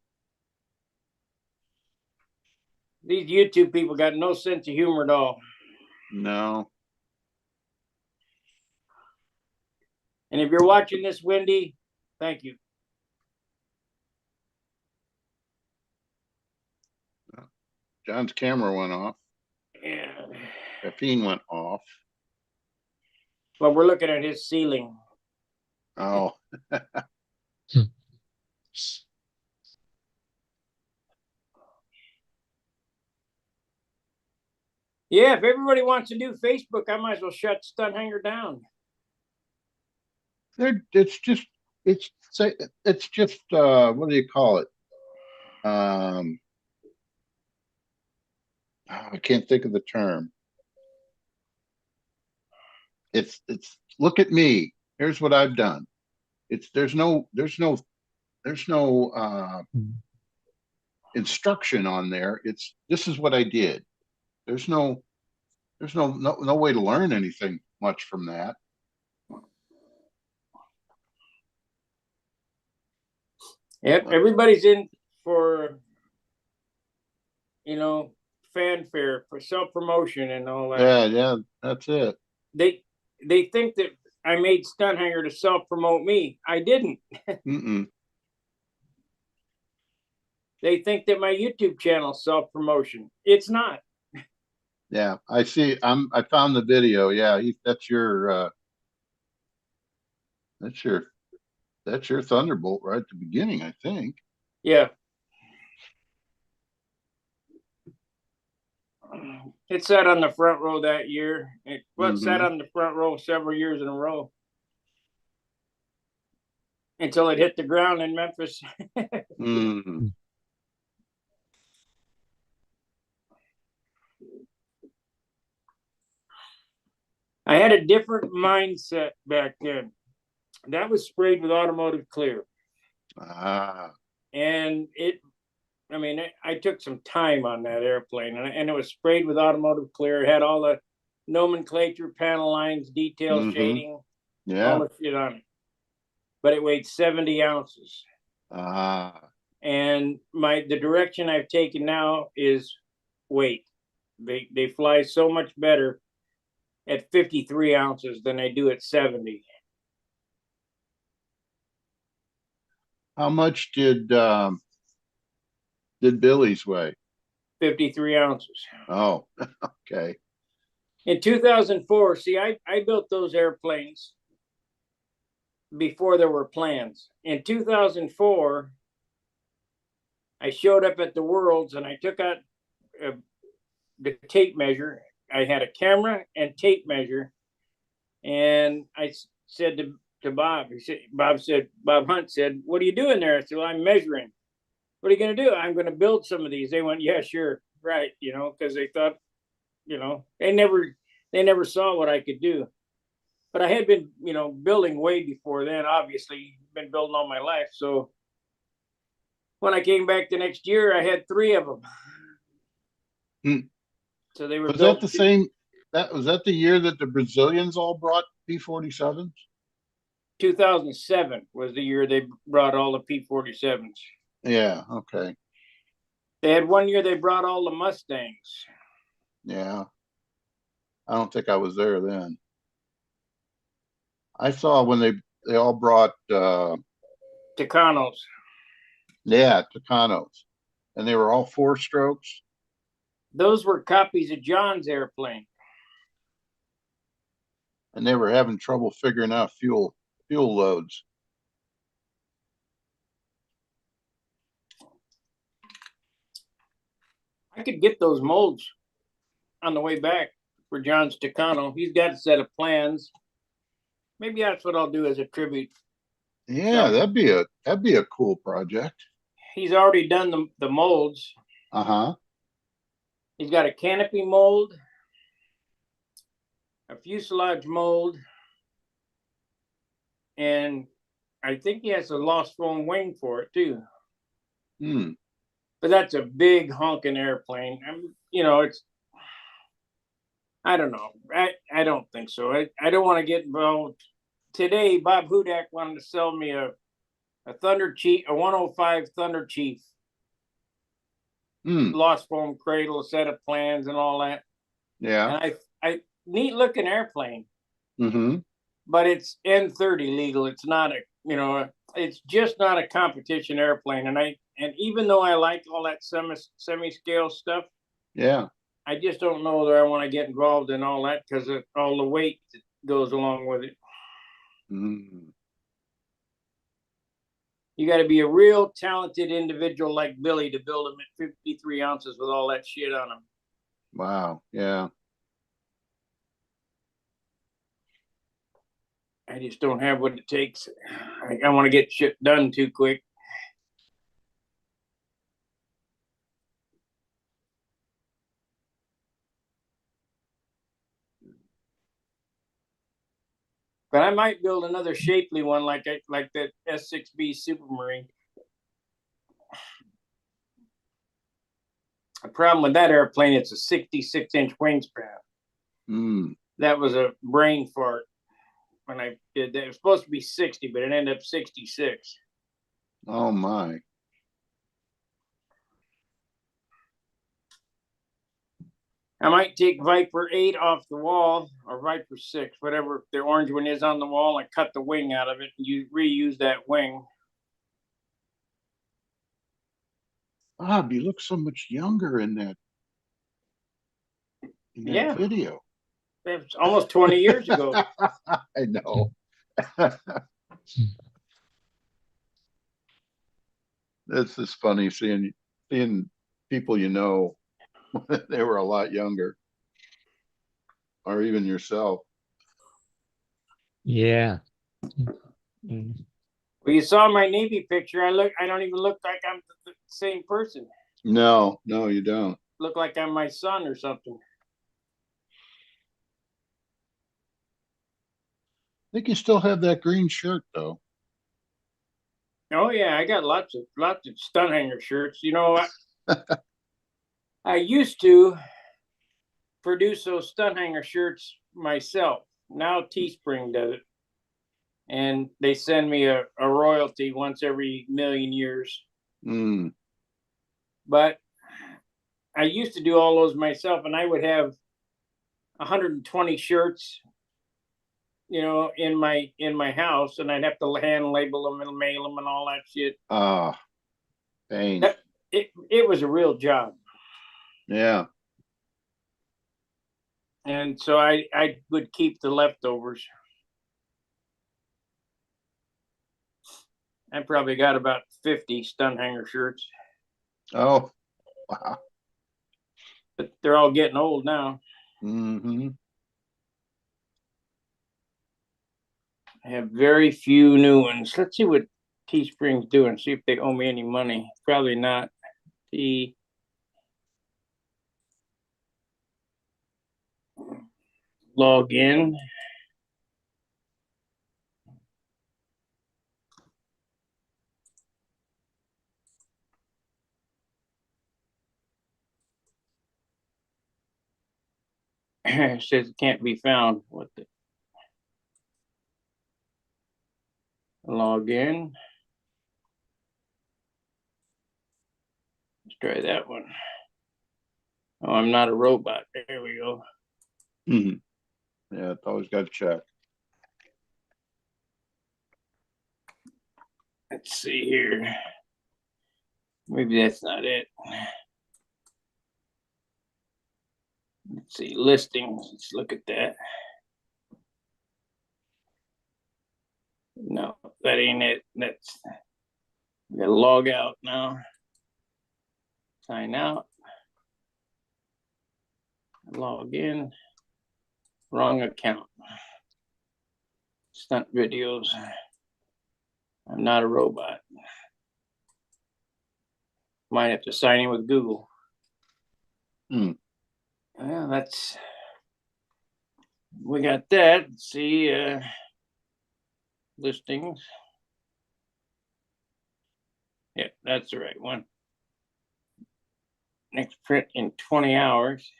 These YouTube people got no sense of humor at all. No. And if you're watching this, Wendy, thank you. John's camera went off. Yeah. Caffeine went off. Well, we're looking at his ceiling. Oh. Yeah, if everybody wants to do Facebook, I might as well shut Stunt Hangar down. It's just what do you call it? I can't think of the term. It's look at me. Here's what I've done. There's no instruction on there. This is what I did. There's no way to learn anything much from that. Yep, everybody's in for, fanfare, for self-promotion and all that. Yeah, that's it. They think that I made Stunt Hangar to self-promote me. I didn't. Mm-mm. They think that my YouTube channel is self-promotion. It's not. Yeah, I see. I found the video. Yeah, that's your Thunderbolt right at the beginning, I think. Yeah. It sat on the front row that year. It sat on the front row several years in a row until it hit the ground in Memphis. Mm-hmm. I had a different mindset back then. That was sprayed with automotive clear. Ah. And I took some time on that airplane, and it was sprayed with automotive clear. It had all the nomenclature, panel lines, detail, shading, yeah, all the shit on it. But it weighed 70 ounces. Ah. And the direction I've taken now is weight. They fly so much better at 53 ounces than they do at 70. How much did Billy's weigh? 53 ounces. Oh, okay. In 2004, see, I built those airplanes before there were plans. In 2004, I showed up at the Worlds and I took out the tape measure. I had a camera and tape measure. And I said to Bob, Bob Hunt said, "What are you doing there?" I said, "Well, I'm measuring." "What are you going to do?" "I'm going to build some of these." They went, "Yeah, sure. Right." Because they thought, they never saw what I could do. But I had been, building way before then, obviously been building all my life. So when I came back the next year, I had 3 of them. Hmm. So they were Was built that the same? Was that the year that the Brazilians all brought P-47s? 2007 was the year they brought all the P-47s. Yeah. Okay. They had one year they brought all the Mustangs. Yeah. I don't think I was there then. I saw when they all brought Tucanos. Tucanos, and they were all 4-strokes. Those were copies of John's airplane. And they were having trouble figuring out fuel loads. I could get those molds on the way back for John's Tucano. He's got a set of plans. Maybe that's what I'll do as a tribute. Yeah, So, that'd be a cool project. He's already done the molds. Uh-huh. He's got a canopy mold, a fuselage mold, and I think he has a lost foam wing for it too. Hmm. But that's a big honking airplane. It's, I don't know. I don't think so. I don't want to get involved. Today, Bob Hudak wanted to sell me a Thunder Chief, a 105 Thunder Chief. Hmm. Lost foam cradle, a set of plans and all that. Yeah. And I neat looking airplane. Mm-hmm. But it's N30 legal. It's not it's just not a competition airplane. And even though I like all that semi scale stuff, Yeah. I just don't know that I want to get involved in all that because of all the weight that goes along with it. Mm-hmm. You got to be a real talented individual like Billy to build them at 53 ounces with all that shit on them. Wow. Yeah. I just don't have what it takes. I want to get shit done too quick. But I might build another shapely one like that S6B Supermarine. The problem with that airplane, it's a 66-inch wingspan. Mm. That was a brain fart when I did that. It was supposed to be 60, but it ended up 66. Oh my. I might take Viper 8 off the wall or Viper 6, whatever the orange one is on the wall, and cut the wing out of it and you reuse that wing. Bob, you look so much younger in that video. It's almost 20 years ago. I know. This is funny seeing people when they were a lot younger, or even yourself. Yeah. Well, you saw my Navy picture. I don't even look like I'm the same person. No, you don't. Look like I'm my son or something. I think you still have that green shirt though. Oh yeah, I got lots of Stunt Hangar shirts. I used to produce those Stunt Hangar shirts myself. Now Teespring does it, and they send me a royalty once every million years. Mm. But I used to do all those myself, and I would have 120 shirts you know, in my house, and I'd have to hand label them and mail them and all that shit. Pain. It was a real job. Yeah. And so I would keep the leftovers. I probably got about 50 Stunt Hangar shirts, Oh, wow. but they're all getting old now. Mm-hmm. I have very few new ones. Let's see what Teespring's doing. See if they owe me any money. Probably not. Log in. It says it can't be found. What the? Log in. Let's try that one. Oh, I'm not a robot. There we go. Mm-hmm. Yeah, it's always got to check. Let's see here. Maybe that's not it. Let's see, listings. Let's look at that. No, that ain't it. That's, we gotta log out now. Sign out. Log in. Wrong account. Stunt videos. I'm not a robot. Might have to sign in with Google. Well, that's, we got that. Let's see, listings. Yep, that's the right one. Next print in 20 hours.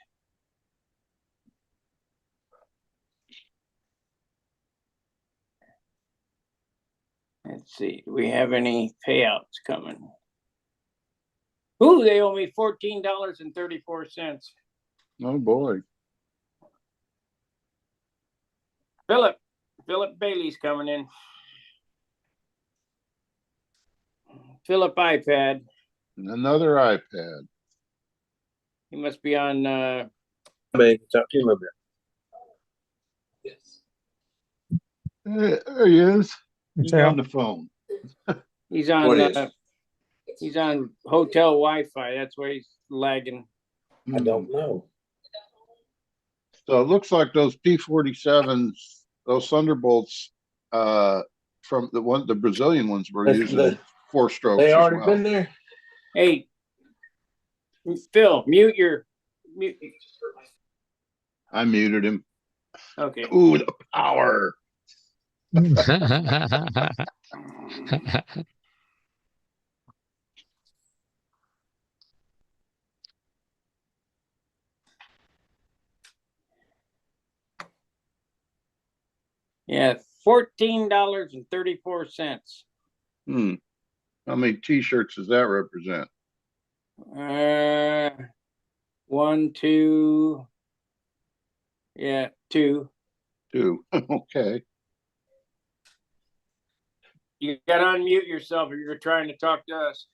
Let's see, do we have any payouts coming? Ooh, they owe me $14.34. Oh boy. Philip Bailey's coming in. Philip iPad. Another iPad. He must be on Talk to him a bit. Yes. There he is. He's So, on the phone. he's What on is? he's on hotel Wi-Fi. That's why he's lagging. I don't know. So it looks like those P-47s, those Thunderbolts, from the Brazilian ones were using 4 strokes They as already well. been there. Hey, Phil, mute. I muted him. Okay. Ooh, the power. Yeah, $14.34. How many T-shirts does that represent? 1, 2. Yeah, 2. 2. Okay. You gotta unmute yourself if you're trying to talk to us.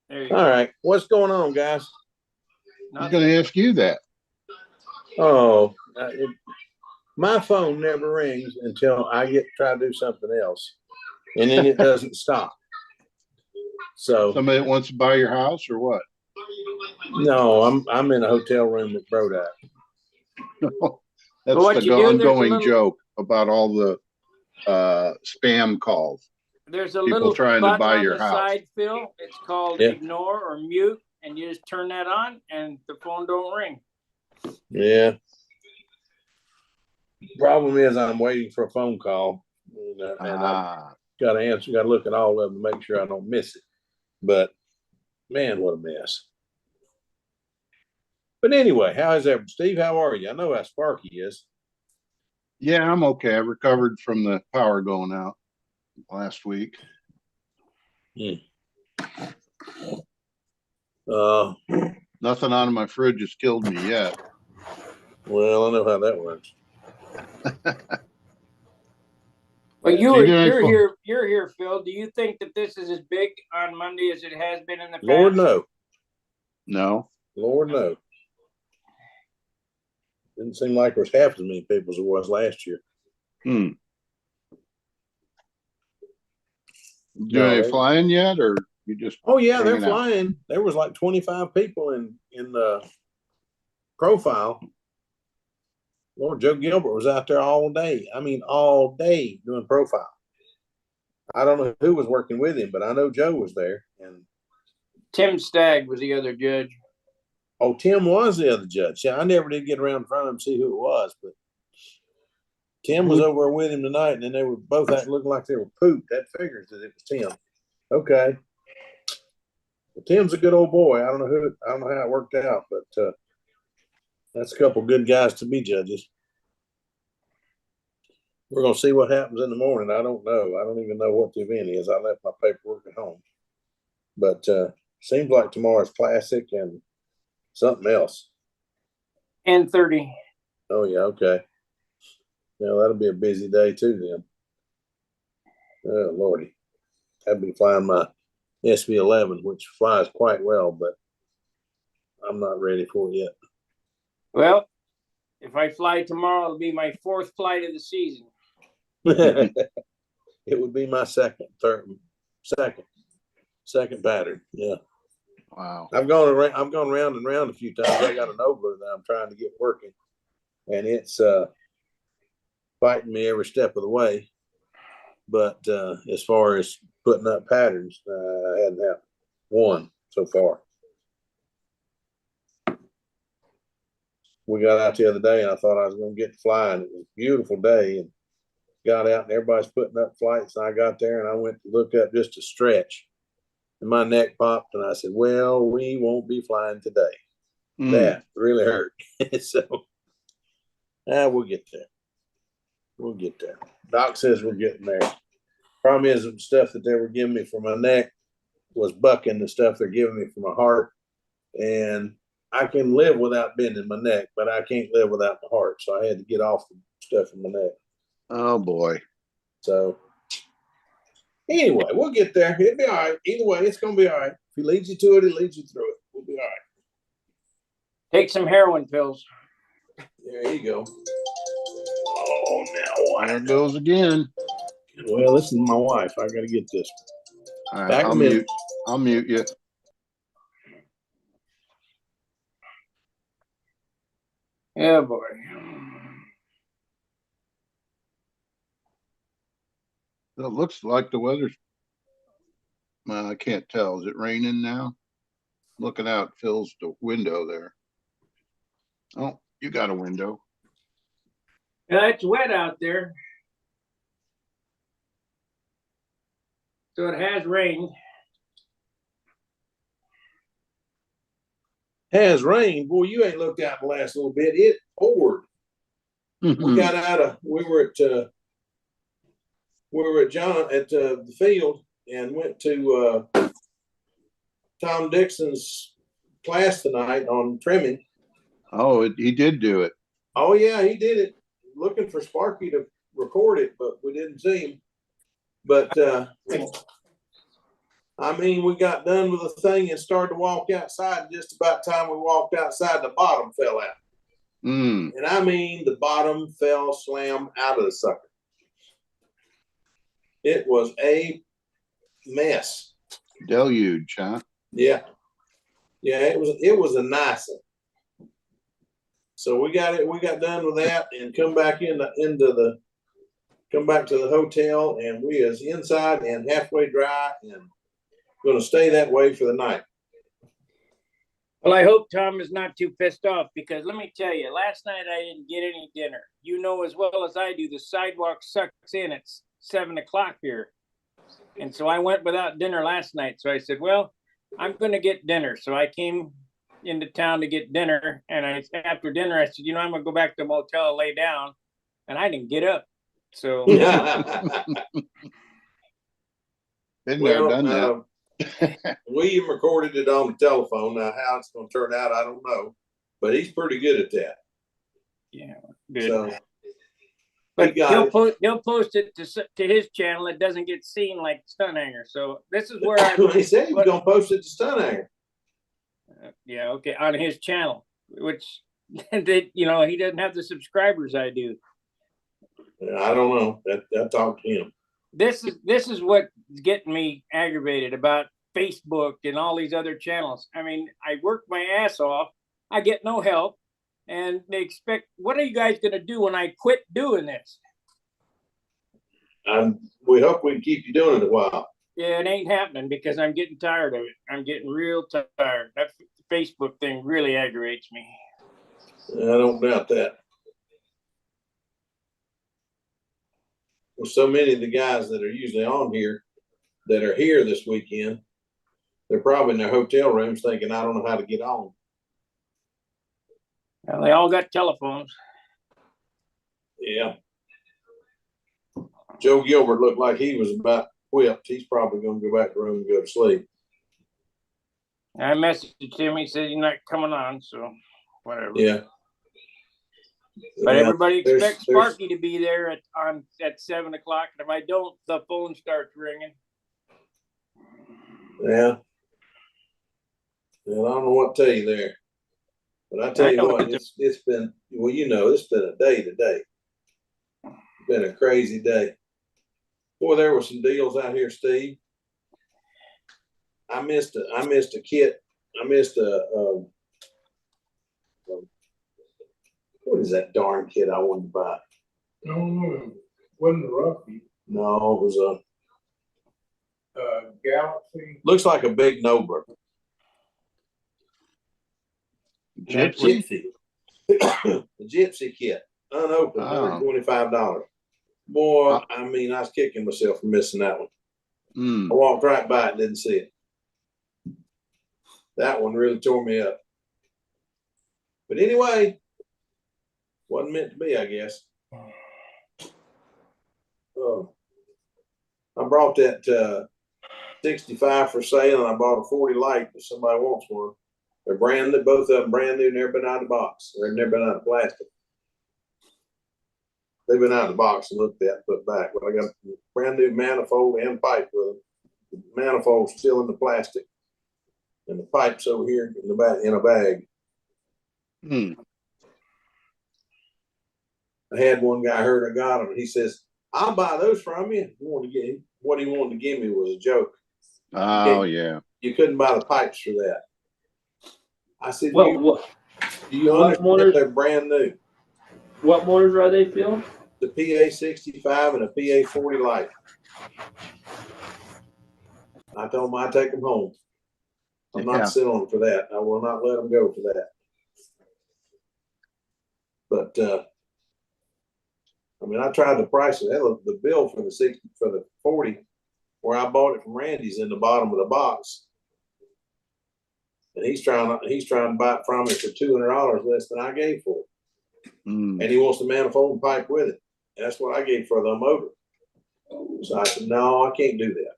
There you All go. right. What's going on, guys? I was going to ask you that. Oh, my phone never rings until I get to try to do something else, and then it doesn't stop. So Somebody that wants to buy your house or what? no, I'm in a hotel room at Brodak. That's what the you do, there's a ongoing little- joke about all the spam calls. There's a People little trying to button buy on your the house. side, Phil. It's called Yeah. ignore or mute, and you just turn that on, and the phone don't ring. Yeah. Problem is, I'm waiting for a phone call, and I've got to answer. Got to look at all of them to make sure I don't miss it. But man, what a mess. But anyway, how is that, Steve? How are you? I know how Sparky is. Yeah, I'm okay. I recovered from the power going out last week. Nothing out of my fridge has killed me yet. Well, I know how that works. But TJ, you're here, Phil. Do you think that this is as big on Monday as it has been in the past? Lord, no. No. Lord, no. Didn't seem like there was half as many people as it was last year. Hmm. No, Doing any they- flying yet, or you just? Oh yeah, they're hanging out? flying. There was like 25 people in profile. Lord, Joe Gilbert was out there all day. I mean, all day doing profile. I don't know who was working with him, but I know Joe was there. And Tim Stagg was the other judge. oh, Tim was the other judge. Yeah, I never did get around in front of him and see who it was, but Tim was over with him tonight, and then they were both looking like they were pooped. That figures that it was Tim. Okay. Well, Tim's a good old boy. I don't know how it worked out, but that's a couple good guys to be judges. We're gonna see what happens in the morning. I don't know. I don't even know what the event is. I left my paperwork at home. But seems like tomorrow's classic and something else. And 30. Oh yeah, okay. Well, that'll be a busy day too then. Oh Lordy. I've been flying my SV11, which flies quite well, but I'm not ready for it yet. Well, if I fly tomorrow, it'll be my 4th flight of the season. It would be my second pattern. Yeah. Wow. I've gone round and round a few times. I got an Nova that I'm trying to get working, and it's fighting me every step of the way. But as far as putting up patterns, I hadn't had one so far. We got out the other day, and I thought I was going to get flying. It was a beautiful day, and got out, and everybody's putting up flights. And I got there, and I went to look up just to stretch, and my neck popped, and I said, "Well, we won't be flying today." That really hurt. So, we'll get there. We'll get there. Doc says we're getting there. Problem is, the stuff that they were giving me for my neck was bucking the stuff they're giving me for my heart, and I can live without bending my neck, but I can't live without my heart. So I had to get off the stuff in my neck. Oh boy. So anyway, we'll get there. It'll be all right. Either way, it's going to be all right. If he leads you to it, he leads you through it. We'll be all right. Take some heroin pills. There you go. Oh, now There it goes again. Well, this is my wife. I got to get this. All right, Back I'll a minute. mute you. Yeah, boy. It looks like the weather's. Well, I can't tell. Is it raining now? Looking out fills the window there. Oh, you got a window. Yeah, it's wet out there. So it has rained. Has rained. Boy, you ain't looked out the last little bit. It poured. We got out of. We were at John at the field and went to Tom Dixon's class tonight on trimming. Oh, he did do it. Oh yeah, he did it. Looking for Sparky to record it, but we didn't see him. But I mean, we got done with the thing and started to walk outside. And just about time we walked outside, the bottom fell out. And I mean, the bottom fell slam out of the sucker. It was a mess. Deluge, huh? Yeah. Yeah, it was a nice one. So we got done with that and come back come back to the hotel, and we is inside and halfway dry and gonna stay that way for the night. Well, I hope Tom is not too pissed off, because let me tell you, last night I didn't get any dinner. You know as well as I do, the sidewalk sucks in at 7 o'clock here. And so I went without dinner last night. So I said, well, I'm going to get dinner. So I came into town to get dinner. And after dinner, I said, I'm going to go back to the motel and lay down. And I didn't get up. So. Been there, done that. We even recorded it on the telephone. Now, how it's going to turn out, I don't know. But he's pretty good at that. Yeah, good. So, but got it. he'll post it to his channel. It doesn't get seen like Stunt Hangar. So this is where He said he was going to post it to Stunt Hangar. Yeah, okay, on his channel, which that he doesn't have the subscribers I do. I don't know. I talked to him. This is what's getting me aggravated about Facebook and all these other channels. I mean, I work my ass off. I get no help, and they expect. What are you guys going to do when I quit doing this? We hope we can keep you doing it a while. Yeah, it ain't happening because I'm getting tired of it. I'm getting real tired. That Facebook thing really aggravates me. I don't doubt that. Well, so many of the guys that are usually on here that are here this weekend, they're probably in their hotel rooms thinking, I don't know how to get on. Well, they all got telephones. Yeah. Joe Gilbert looked like he was about whipped. He's probably going to go back to the room and go to sleep. I messaged him. He said he's not coming on, so whatever. Yeah. But everybody expects there's Sparky to be there at 7 o'clock. And if I don't, the phone starts ringing. Yeah. And I don't know what to tell you there. But I tell you what, it's been, well, it's been a day today. It's been a crazy day. Boy, there were some deals out here, Steve. I missed a kit. I missed what is that darn kit I wanted to buy? No, wasn't the Rocky. No, it was Galaxy. looks like a big Nobler. Gypsy? The Gypsy kit, unopened, $125. Boy, I mean, I was kicking myself for missing that one. I walked right by it and didn't see it. That one really tore me up. But anyway, wasn't meant to be, I guess. I brought that 65 for sale, and I bought a 40 light if somebody wants one. They're brand new, both of them brand new, never been out of the box. They've never been out of plastic. They've been out of the box and looked at, put back. But I got a brand new manifold and pipe with them. The manifold's still in the plastic, and the pipe's over here in the back in a bag. I had one guy heard I got them, and he says, "I'll buy those from you." What he wanted to give me was a joke. Oh, yeah. You couldn't buy the pipes for that. I said, What do you understand they're brand new? What motors are they, Phil? The PA 65 and a PA 40 light. I told him I'd take them home. I'm not selling them for that. I will not let them go for that. But I mean, I tried to price it. The bill for the 40, where I bought it from Randy's, in the bottom of the box, and he's trying to buy it from me for $200 less than I gave for it. And he wants the manifold and pipe with it. And that's what I gave for the motor. So I said, no, I can't do that.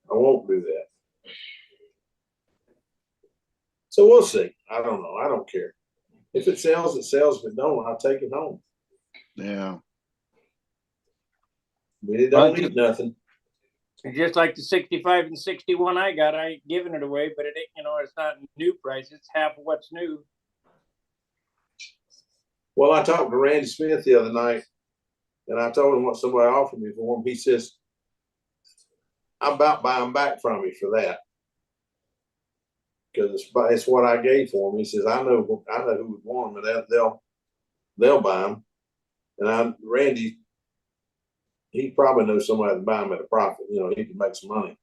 I won't do that. So we'll see. I don't know. I don't care. If it sells, it sells. If it don't, I'll take it home. Yeah. I mean, it don't need nothing. Just like the 65 and 61 I got, I ain't giving it away, but it ain't, it's not new price. It's half of what's new. Well, I talked to Randy Smith the other night, and I told him what somebody offered me for him. He says, I'm about buying back from you for that. Because it's what I gave for him. He says, I know who would want them, and they'll buy them. And Randy, he probably knows somebody to buy them at a profit. He can make some money.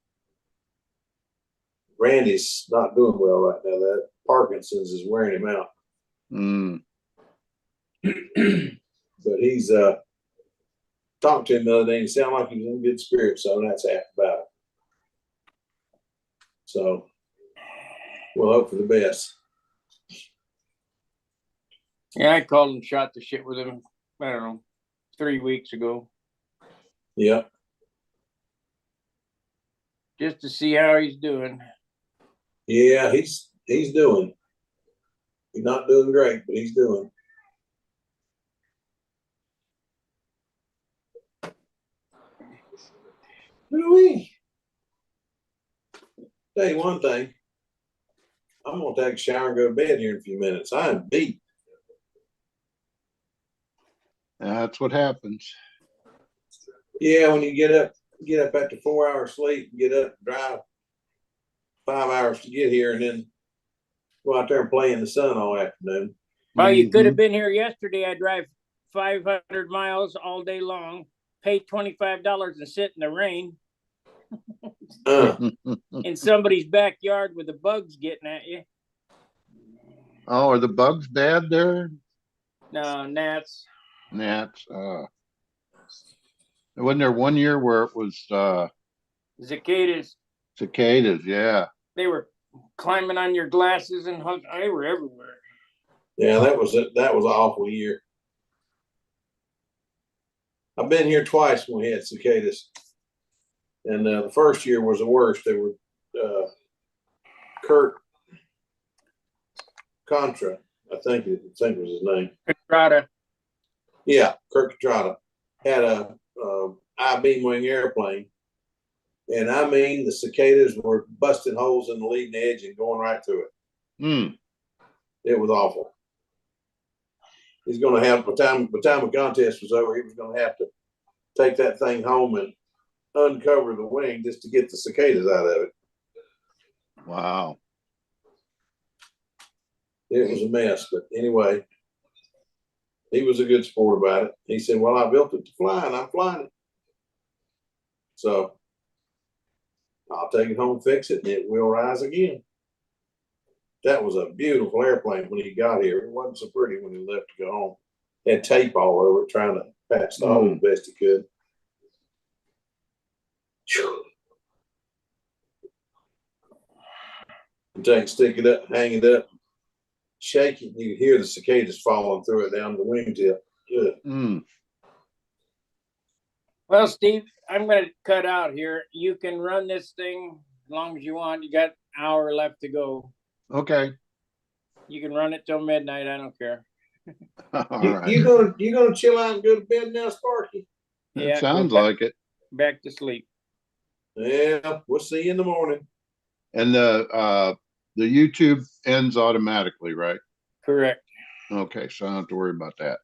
Randy's not doing well right now. That Parkinson's is wearing him out. But he's talked to him the other day and sounded like he was in good spirits, so that's half about it. So we'll hope for the best. Yeah, I called and shot the shit with him, I don't know, 3 weeks ago. Yeah. just to see how he's doing. Yeah, he's doing. He's not doing great, but he's doing. Louis. Tell you one thing. I'm gonna take a shower and go to bed here in a few minutes. I am beat. That's what happens. Yeah, when you get up after 4 hours sleep, get up, drive 5 hours to get here, and then go out there and play in the sun all afternoon. Well, you could have been here yesterday. I drive 500 miles all day long, pay $25 and sit in the rain in somebody's backyard with the bugs getting at you. Oh, are the bugs bad there? No, gnats. Gnats. Wasn't there one year where it was Cicadas. cicadas? Yeah. They were climbing on your glasses and they were everywhere. Yeah, that was an awful year. I've been here twice when we had cicadas, and the first year was the worst. They were Kurt Contra, I think was his name. Contrada. Yeah, Kurt Contrada had a I-beam wing airplane, and I mean the cicadas were busting holes in the leading edge and going right through it. It was awful. He's going to have, by the time the contest was over, he was going to have to take that thing home and uncover the wing just to get the cicadas out of it. Wow. It was a mess, but anyway, he was a good sport about it. He said, well, I built it to fly and I'm flying it. So I'll take it home, fix it, and it will rise again. That was a beautiful airplane when he got here. It wasn't so pretty when he left to go home. Had tape all over it, trying to patch the hole the best he could. You take, stick it up, hang it up, shake it, you can hear the cicadas falling through it down the wingtip. Good. Well, Steve, I'm going to cut out here. You can run this thing as long as you want. You got an hour left to go. Okay. You can run it till midnight. I don't care. All right. You gonna chill out and go to bed now, Sparky? It sounds like it. Back to sleep. Yeah, we'll see you in the morning. And the YouTube ends automatically, right? Correct. Okay, so I don't have to worry about that.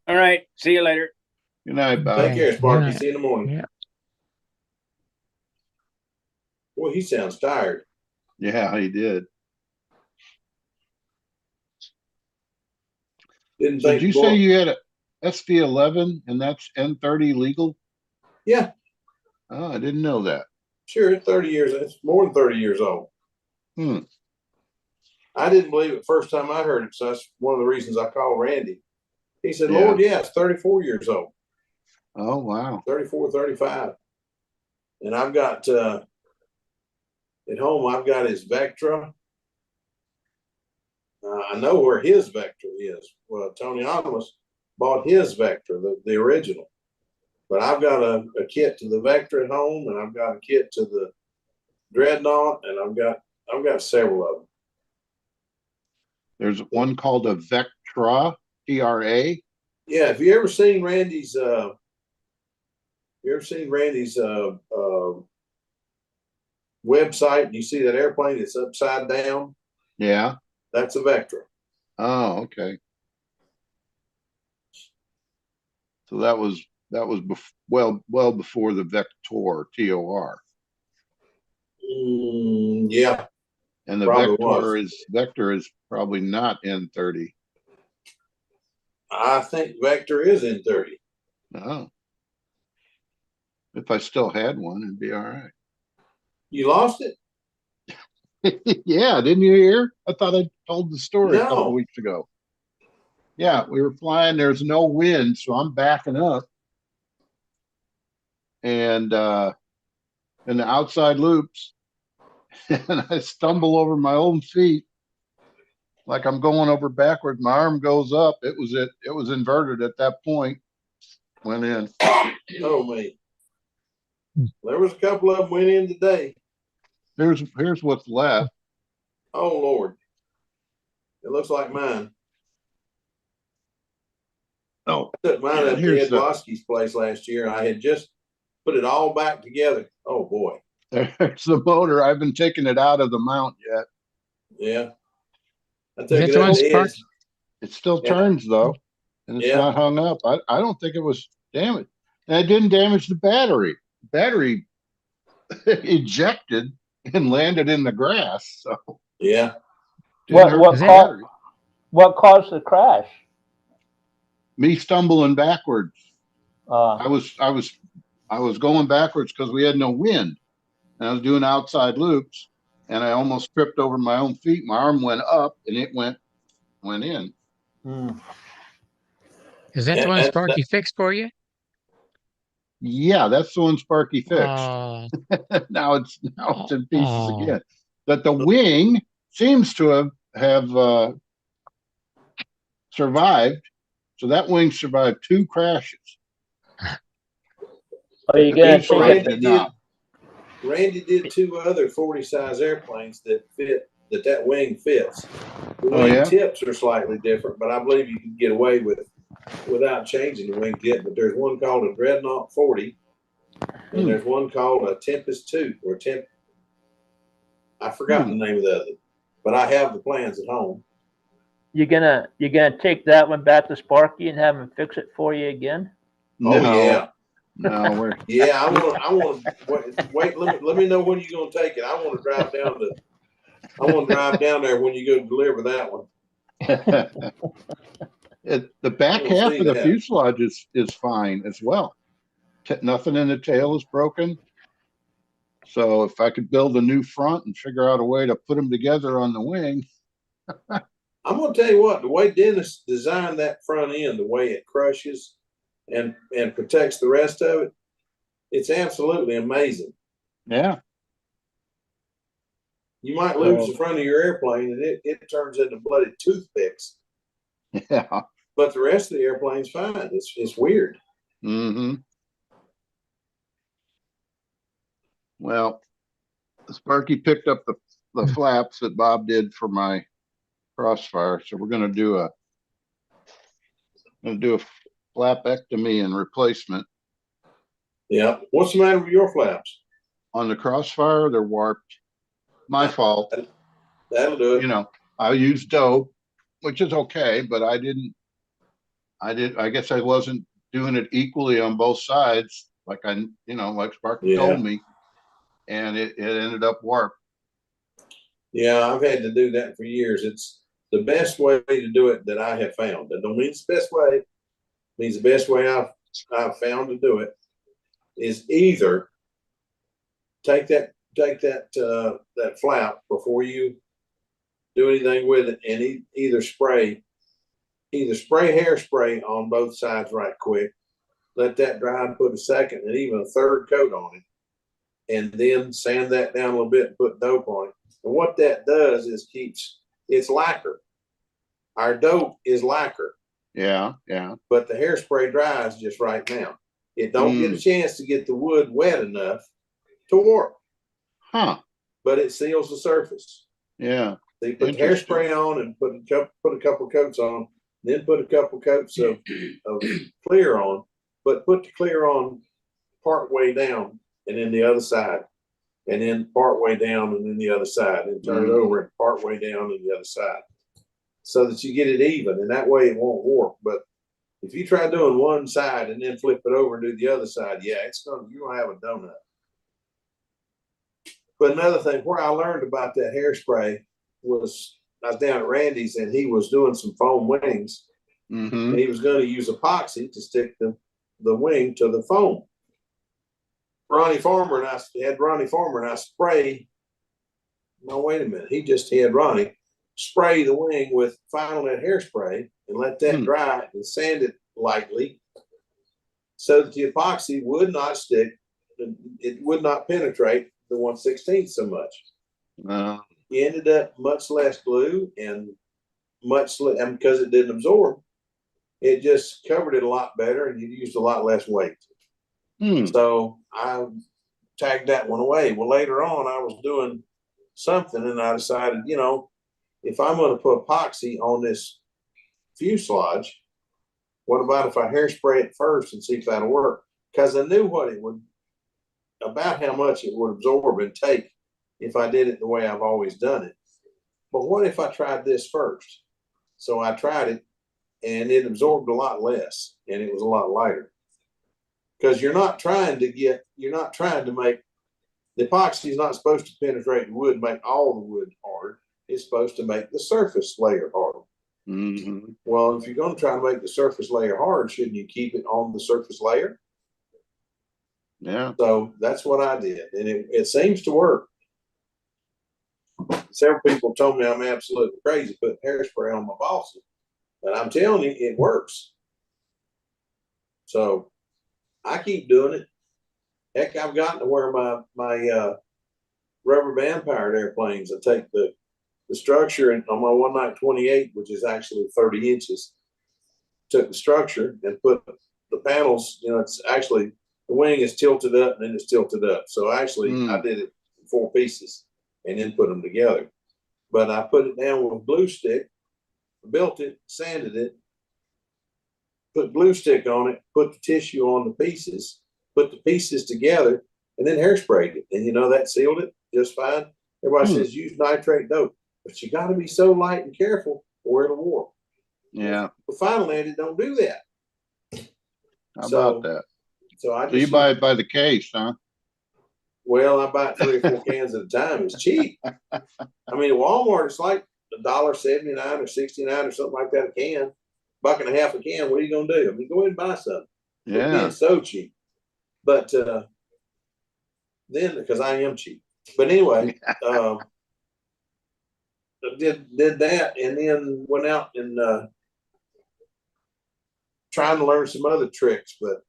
All right. See you later. Good night, Bob. Take care, Sparky. Yeah. See you in the morning. Yeah. Boy, he sounds tired. Yeah, he did. Didn't So think did you say you had a SV11 and that's N30 legal? Yeah. Oh, I didn't know that. Sure, it's 30 years. It's more than 30 years old. I didn't believe it first time I heard it, so that's one of the reasons I called Randy. He said, Lord, yeah, it's 34 years old. Oh, wow. 34, 35. And I've got, at home, I've got his Vectra. I know where his Vectra is. Well, Tony Amos bought his Vectra, the original. But I've got a kit to the Vectra at home, and I've got a kit to the Dreadnought, and I've got several of them. There's one called a Vectra, T-R-A. Yeah, have you ever seen Randy's website? You see that airplane that's upside down? Yeah. That's a Vectra. Oh, okay. So that was well before the Vector, T-O-R. Yeah. And the Vector is probably not N30. I think Vector is N30. Oh. If I still had one, it'd be all right. You lost it? Yeah, didn't you hear? I thought I told the story a couple No. weeks ago. Yeah, we were flying. There's no wind, so I'm backing up. And in the outside loops, and I stumble over my own feet like I'm going over backwards. My arm goes up. It was inverted at that point. Went in. Oh, me. There was a couple of them went in today. Here's what's left. Oh Lord, it looks like mine. Oh, I took mine up to here's Ed Bosky's place last year. I had just put it all back together. Oh boy. there's the motor. I haven't taken it out of the mount yet. Yeah. I Is took that it the up one to spark? Ed's. It still Yeah. turns though, and it's Yeah. not hung up. I don't think it was damaged. And it didn't damage the battery. Battery ejected and landed in the grass. So Yeah. didn't What hurt what the Is that- battery. what caused the crash? Me stumbling backwards. Uh, I was going backwards because we had no wind. And I was doing outside loops, and I almost tripped over my own feet. My arm went up, and it went in. hmm. Is that the one And- Sparky fixed for you? Yeah, that's the one Sparky fixed. Now it's in pieces Oh. again. But the wing seems to have survived. So that wing survived 2 crashes. Are you The gonna take fuselage it? did not. Randy did 2 other 40 size airplanes that fit that wing fits. The Oh, wing yeah? tips are slightly different, but I believe you can get away without changing the wing tip. But there's one called a Dreadnought 40, and there's one called a Tempest 2 or I forgot the name of the other, but I have the plans at home. You're gonna take that one back to Sparky and have him fix it for you again? No, Oh yeah. no, we're Yeah, I want to wait. Let me know when you're going to take it. I want to drive down there when you go deliver that one. the back We'll half see of the that. fuselage is fine as well. Nothing in the tail is broken. So if I could build a new front and figure out a way to put them together on the wing. I'm going to tell you what, the way Dennis designed that front end, the way it crushes and protects the rest of it, it's absolutely amazing. Yeah. You might lose the front of your airplane and it turns into bloody toothpicks. Yeah. But the rest of the airplane's fine. It's weird. Mm-hmm. Well, Sparky picked up the flaps that Bob did for my Crossfire, so we're gonna do a flapectomy and replacement. Yeah. What's the matter with your flaps? On the Crossfire, they're warped. My fault. That'll do it. You know, I used dope, which is okay, but I guess I wasn't doing it equally on both sides, like like Sparky told me, and it ended up warped. Yeah, I've had to do that for years. It's the best way to do it that I have found. That don't mean it's the best way. It means the best way I've found to do it is either take that flap before you do anything with it, and either spray hairspray on both sides right quick, let that dry and put a second and even a third coat on it, and then sand that down a little bit and put dope on it. And what that does is it's lacquer. Our dope is lacquer. Yeah, yeah. But the hairspray dries just right now. It don't get a chance to get the wood wet enough to warp. Huh. But it seals the surface. Yeah. So you put the hairspray on and put a couple coats on, then put a couple coats of clear on, but put the clear on part way down and then the other side. And then part way down and then the other side. And turn it over and part way down and the other side. So that you get it even, and that way it won't warp. But if you try doing one side and then flip it over and do the other side, yeah, you're gonna have a donut. But another thing, where I learned about that hairspray was I was down at Randy's and he was doing some foam wings, and he was going to use epoxy to stick the wing to the foam. Ronnie Farmer and I spray. No, wait a minute. He just had Ronnie spray the wing with Final Net hairspray and let that dry and sand it lightly so that the epoxy would not stick. It would not penetrate the 1/16 so much. You ended up much less glue and and because it didn't absorb, it just covered it a lot better and you used a lot less weight. So tagged that one away. Well, later on, I was doing something, and I decided, you know, if I'm going to put epoxy on this fuselage, what about if I hairspray it first and see if that'll work? Because I knew what it would, about how much it would absorb and take if I did it the way I've always done it. But what if I tried this first? So I tried it, and it absorbed a lot less, and it was a lot lighter. Because you're not trying to make, the epoxy is not supposed to penetrate the wood, make all the wood hard. It's supposed to make the surface layer hard. Mm-hmm. Well, if you're going to try to make the surface layer hard, shouldn't you keep it on the surface layer? Yeah. So that's what I did, and it seems to work. Several people told me I'm absolutely crazy putting hairspray on my faucet, but I'm telling you, it works. So I keep doing it. Heck, I've gotten to where my rubber band powered airplanes, I take the structure and on my 1/9/28, which is actually 30 inches, took the structure and put the panels, you know, it's actually, the wing is tilted up and then it's tilted up. So actually I did it in 4 pieces and then put them together. But I put it down with glue stick, built it, sanded it, put glue stick on it, put the tissue on the pieces, put the pieces together, and then hairsprayed it. And you know, that sealed it just fine. Everybody says use nitrate dope, but you got to be so light and careful or it'll warp. Yeah. But finally, it don't do that. How about that? So I just, So you buy it by the case, huh? well, I buy 3 or 4 cans at a time. It's cheap. I mean, at Walmart, it's like $1.79 or 69 or something like that a can. $1.50 a can. What are you gonna do? I mean, go ahead and buy something. Yeah. It's so cheap. But then, because I am cheap. But anyway, did that, and then went out and trying to learn some other tricks, but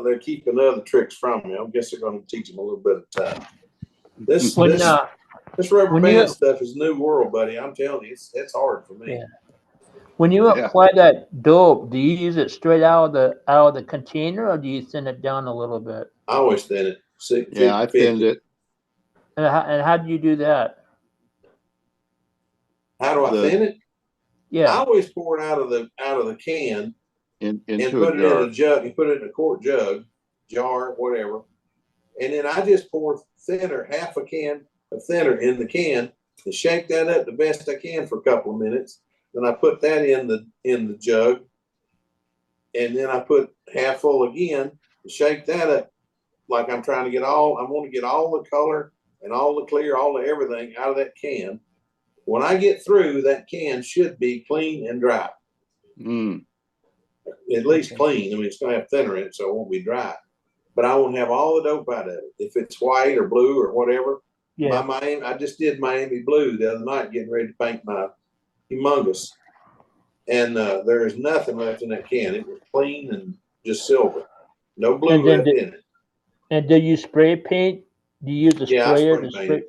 they're keeping other tricks from me. I guess they're going to teach them a little bit of time. This rubber band stuff is new world, buddy. I'm telling you, it's hard for me. Yeah. When you apply that dope, do you use it straight out of the container, or do you thin it down a little bit? I always thin it. I thinned it. And how do you do that? How do I thin it? Yeah. I always pour it out of the can into and put a it jar. in a jug. You put it in a quart jug, jar, whatever, and then I just pour thinner, half a can of thinner in the can, and shake that up the best I can for a couple of minutes. Then I put that in the jug, and then I put half full again, and shake that up like I'm trying to get all. I want to get all the color and all the clear, all the everything out of that can. When I get through, that can should be clean and dry. At least clean. I mean, it's going to have thinner in it, so it won't be dry. But I won't have all the dope out of it. If it's white or blue or whatever, I just did Miami blue the other night, getting ready to paint my humongous. And there is nothing left in that can. It was clean and just silver. No blue left in it. And do you spray paint? Do you use a sprayer to spray?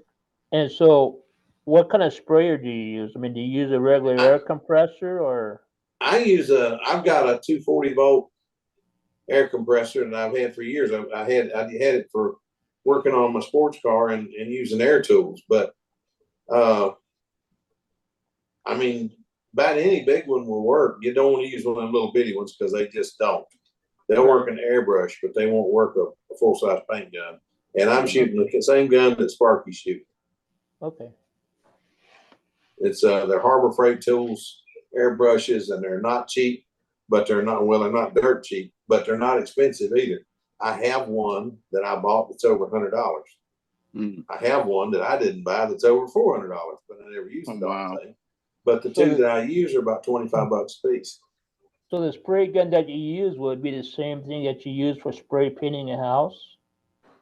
And so, what kind of sprayer do you use? I mean, do you use a regular air compressor or? I've got a 240 volt air compressor that I've had for years. I had it for working on my sports car and using air tools. But I mean, about any big one will work. You don't want to use one of them little bitty ones because they just don't. They'll work an airbrush, but they won't work a full size paint gun. And I'm shooting the same gun that Sparky's shooting. Okay. It's they're Harbor Freight tools, airbrushes, and they're not cheap, but they're not dirt cheap, but they're not expensive either. I have one that I bought that's over $100. I have one that I didn't buy that's over $400, but I never used the darn thing. But the two that I use are about $25 a piece. So the spray gun that you use would be the same thing that you use for spray painting a house?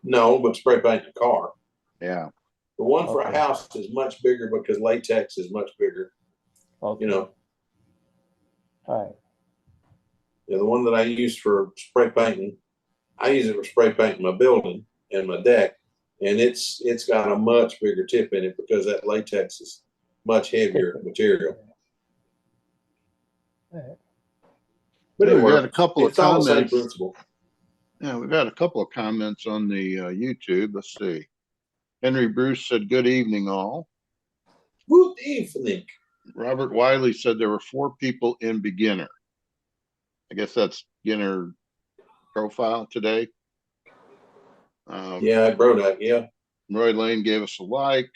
No, but spray paint a car. Yeah. The one for a house is much bigger because latex is much bigger. Okay. You know. All right. Yeah, the one that I use for spray painting, I use it for spray painting my building and my deck, and it's got a much bigger tip in it because that latex is much heavier material. All right. But we got a couple of all the same comments. principle. Yeah, we've had a couple of comments on the YouTube. Let's see. Henry Bruce said, "Good evening, all." Good evening. Robert Wiley said there were 4 people in beginner. I guess that's beginner profile today. Yeah, I wrote that. Yeah. Roy Lane gave us a like.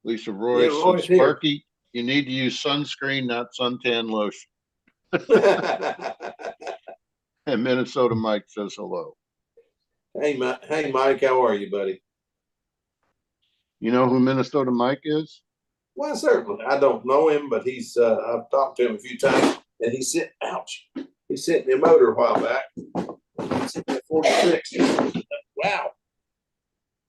Lisa Roy Yeah, said, Roy's here. "Sparky, you need to use sunscreen, not suntan lotion." And Minnesota Mike says hello. Hey, Mike, how are you, buddy? You know who Minnesota Mike is? Well, certainly. I don't know him, but he's I've talked to him a few times, and he sent he sent me a motor a while back. He sent me a 46. Wow.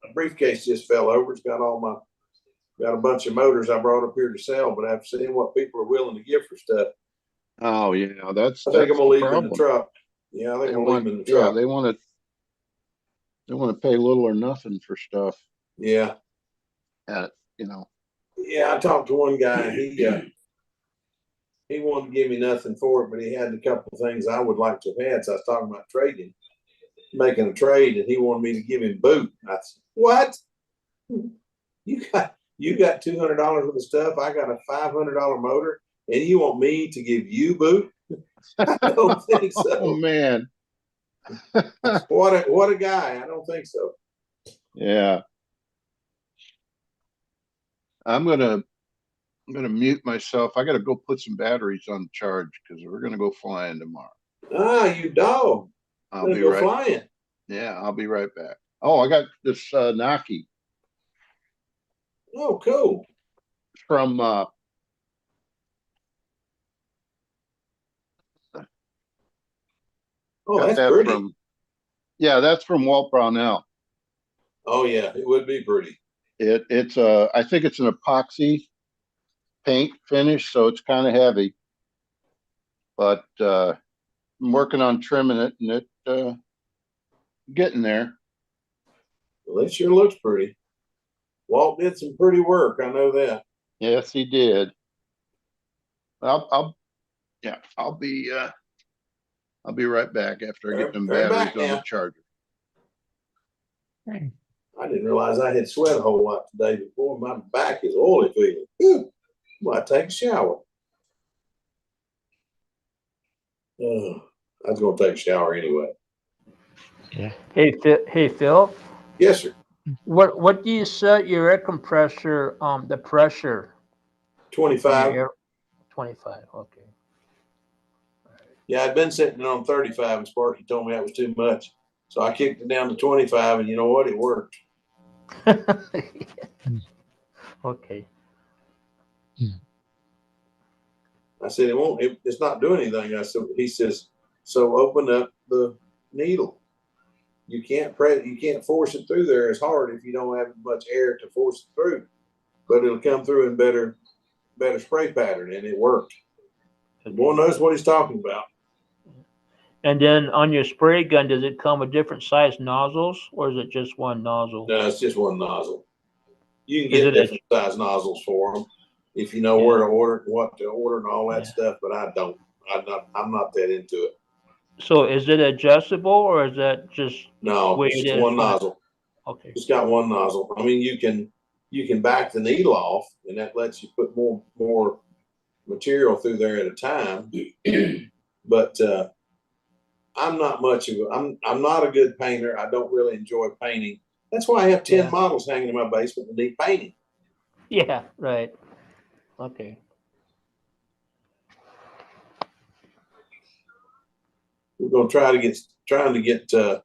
My briefcase just fell over. It's got a bunch of motors I brought up here to sell, but I've seen what people are willing to give for stuff. Oh yeah, that's I think I'm gonna leave it in problem. the truck. Yeah, I think I'm gonna leave it in the truck. Yeah, they want to pay little or nothing for stuff. Yeah. Yeah, I talked to one guy. He wanted to give me nothing for it, but he had a couple of things I would like to have had. So I was talking about making a trade, and he wanted me to give him boot. I said, "What? You got $200 worth of stuff. I got a $500 motor, and you want me to give you boot?" I don't think so. Oh man. What a guy. I don't think so. Yeah. I'm gonna mute myself. I gotta go put some batteries on charge because we're gonna go flying tomorrow. Ah, you dog. I'll be right flying. Yeah, I'll be right back. Oh, I got this Naki. Oh, cool. From that's pretty. That's from Walt Brownell. Oh yeah, it would be pretty. It's I think it's an epoxy paint finish, so it's kind of heavy. But I'm working on trimming it, and it getting there. Well, it sure looks pretty. Walt did some pretty work. I know that. Yes, he did. I'll be right back after I get them batteries on the charger. Right. I didn't realize I had sweat a whole lot today. Before my back is oily feeling. Ooh, I might take a shower. I was going to take a shower anyway. Yeah. Hey Phil. Yes, sir. What do you set your air compressor the pressure? 25. 25. Okay. Yeah, I'd been sitting on 35, and Sparky told me that was too much, so I kicked it down to 25, and you know what? It worked. Okay. I said, it's not doing anything. He says, so open up the needle. You can't force it through there as hard if you don't have much air to force it through, but it'll come through in better spray pattern, and it worked. The boy knows what he's talking about. And then on your spray gun, does it come with different size nozzles, or is it just one nozzle? No, it's just one nozzle. You can get different size nozzles for them if you know where to order, what to order, and all that stuff. But I don't. I'm not that into it. So is it adjustable, or is that just it's just one nozzle? Okay. It's got one nozzle. I mean, you can back the needle off, and that lets you put more material through there at a time. But I'm not much of I'm not a good painter. I don't really enjoy painting. That's why I have 10 models hanging in my basement that need painting. Yeah, right. Okay. We're going to trying to get a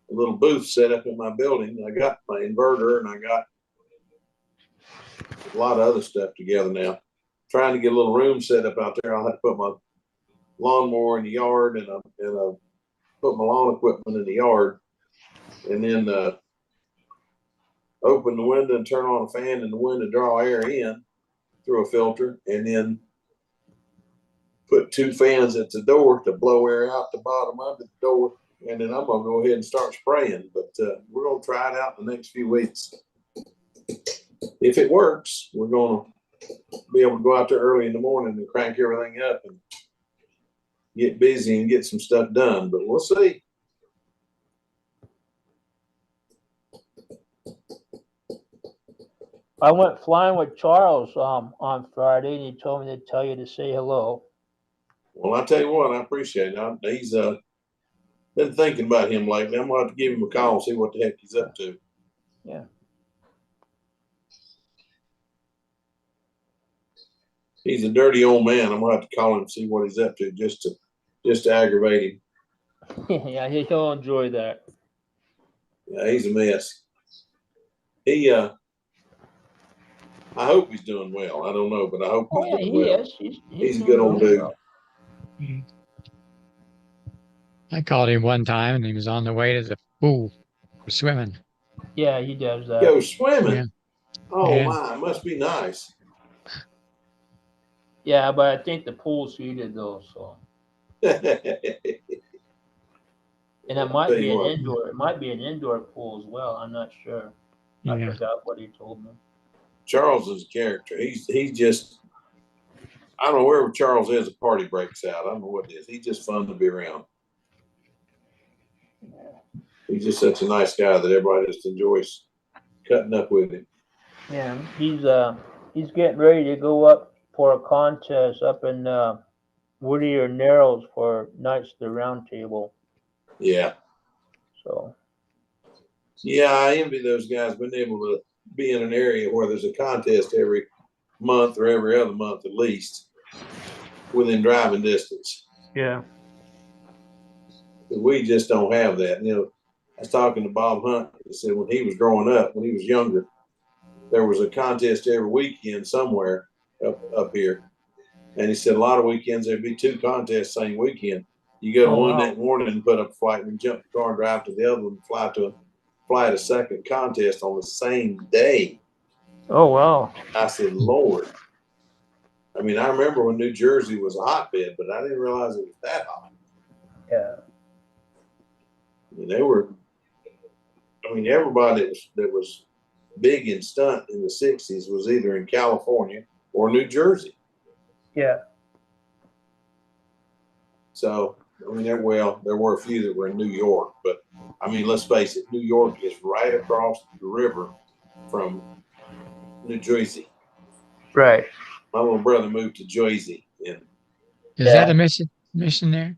little booth set up in my building. I got my inverter, and I got a lot of other stuff together now. Trying to get a little room set up out there. I'll have to put my lawnmower in the yard, and put my lawn equipment in the yard, and then open the window and turn on a fan in the window to draw air in through a filter, and then put 2 fans at the door to blow air out the bottom of the door, and then I'm going to go ahead and start spraying. But we're going to try it out in the next few weeks. If it works, we're going to be able to go out there early in the morning and crank everything up and get busy and get some stuff done. But we'll see. I went flying with Charles on Friday, and he told me to tell you to say hello. Well, I tell you what, I appreciate it. He's been thinking about him lately. I'm gonna have to give him a call and see what the heck he's up to. Yeah. He's a dirty old man. I'm gonna have to call him and see what he's up to just to aggravate him. Yeah, he'll enjoy that. Yeah, he's a mess. He I hope he's doing well. I don't know, but I hope Oh he's yeah, doing he well. is. He's a doing good old really dude. well. I called him one time and he was on the way to the pool for swimming. Yeah, he does that. Go swimming. Yeah. Oh Yeah. my, it must be nice. Yeah, but I think the pool's heated though, so. And it might Tell be you an what. indoor. It might be an indoor pool as well. I'm not sure. I Yeah. forgot what he told me. Charles is a character. He's just, I don't know where Charles is. A party breaks out. I don't know what it is. He's just fun to be around. He's just such a nice guy that everybody just enjoys cutting up with him. Yeah, he's getting ready to go up for a contest up in Whittier Narrows for Knights of the Round Table. Yeah. So. Yeah, I envy those guys being able to be in an area where there's a contest every month or every other month at least within distance. Yeah. We just don't have that. You know, I was talking to Bob Hunt. He said when he was growing up, when he was younger, there was a contest every weekend somewhere up here. And he said a lot of weekends there'd be 2 contests same weekend. You go to one that morning and put up a flight and jump the car and drive to the other one and fly a second contest on the same day. Oh wow. I said, Lord. I mean, I remember when New Jersey was a hotbed, but I didn't realize it was that hot. Yeah. I mean, everybody that was big in stunt in the 60s was either in California or New Jersey. Yeah. So, I mean, there were a few that were in New York, but I mean, let's face it, New York is right across the river from New Jersey. Right. My little brother moved to Jersey. And Is that a mission there?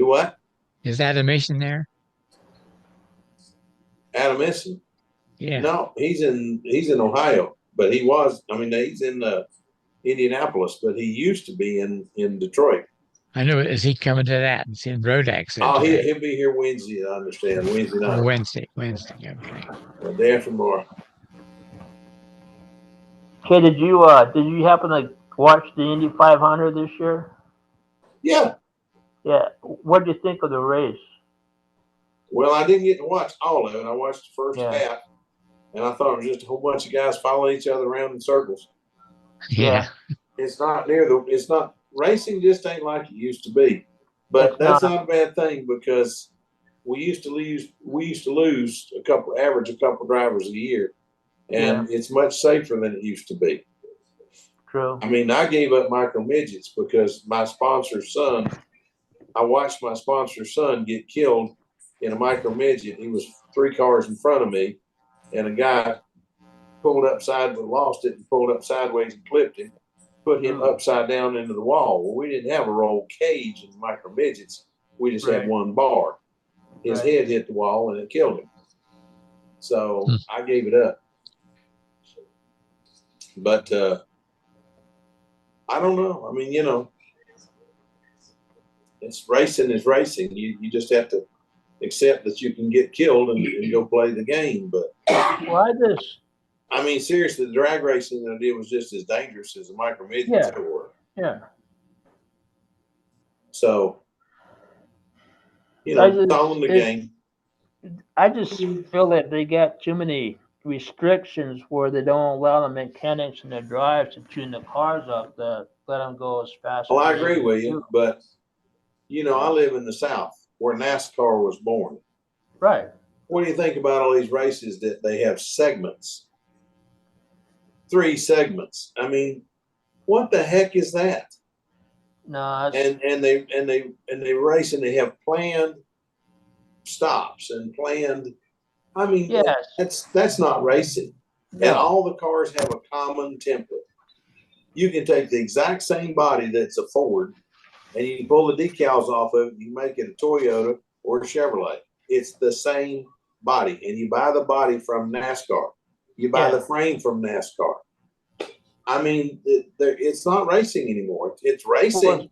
do what? Is that a mission there? Adam Essen? Yeah. No, he's in Ohio, but he's in Indianapolis, but he used to be in Detroit. I know. Is he coming to that? It's in road accident. Oh, he'll be here Wednesday, I understand. Wednesday night. Oh, Wednesday. Okay. The day after tomorrow. Okay, did you happen to watch the Indy 500 this year? Yeah. Yeah. What did you think of the race? Well, I didn't get to watch all of it. I watched the first half, and I thought it was just a whole bunch of guys following each other around in circles. Yeah. It's not racing just ain't like it used to be. But that's not a bad thing because we used to lose a couple drivers a year, and it's much safer than it used to be. True. I mean, I gave up micro midgets because I watched my sponsor's son get killed in a micro midget. He was 3 cars in front of me, and a guy lost it and pulled up sideways and clipped him, put him upside down into the wall. Well, we didn't have a roll cage in micro midgets. We just had one bar. His head hit the wall and it killed him. So I gave it up. But I don't know. I mean, it's racing is racing. You just have to accept that you can get killed and go play the game. But I mean, seriously, the drag racing that I did was just as dangerous as the micro midgets ever were. Yeah. So, it's all in the game. I just feel that they got too many restrictions where they don't allow the mechanics and the drives to tune the cars up to let them go as fast. Well, I agree with you, but I live in the South where NASCAR was born. Right. What do you think about all these races that they have segments? 3 segments. I mean, what the heck is that? No, and they race and they have planned stops and planned. I mean, that's not racing. And No. all the cars have a common template. You can take the exact same body that's a Ford and you can pull the decals off of it. You make it a Toyota or a Chevrolet. It's the same body. And you buy the body from NASCAR. You buy the frame from NASCAR. I mean, it's not racing anymore. It's racing,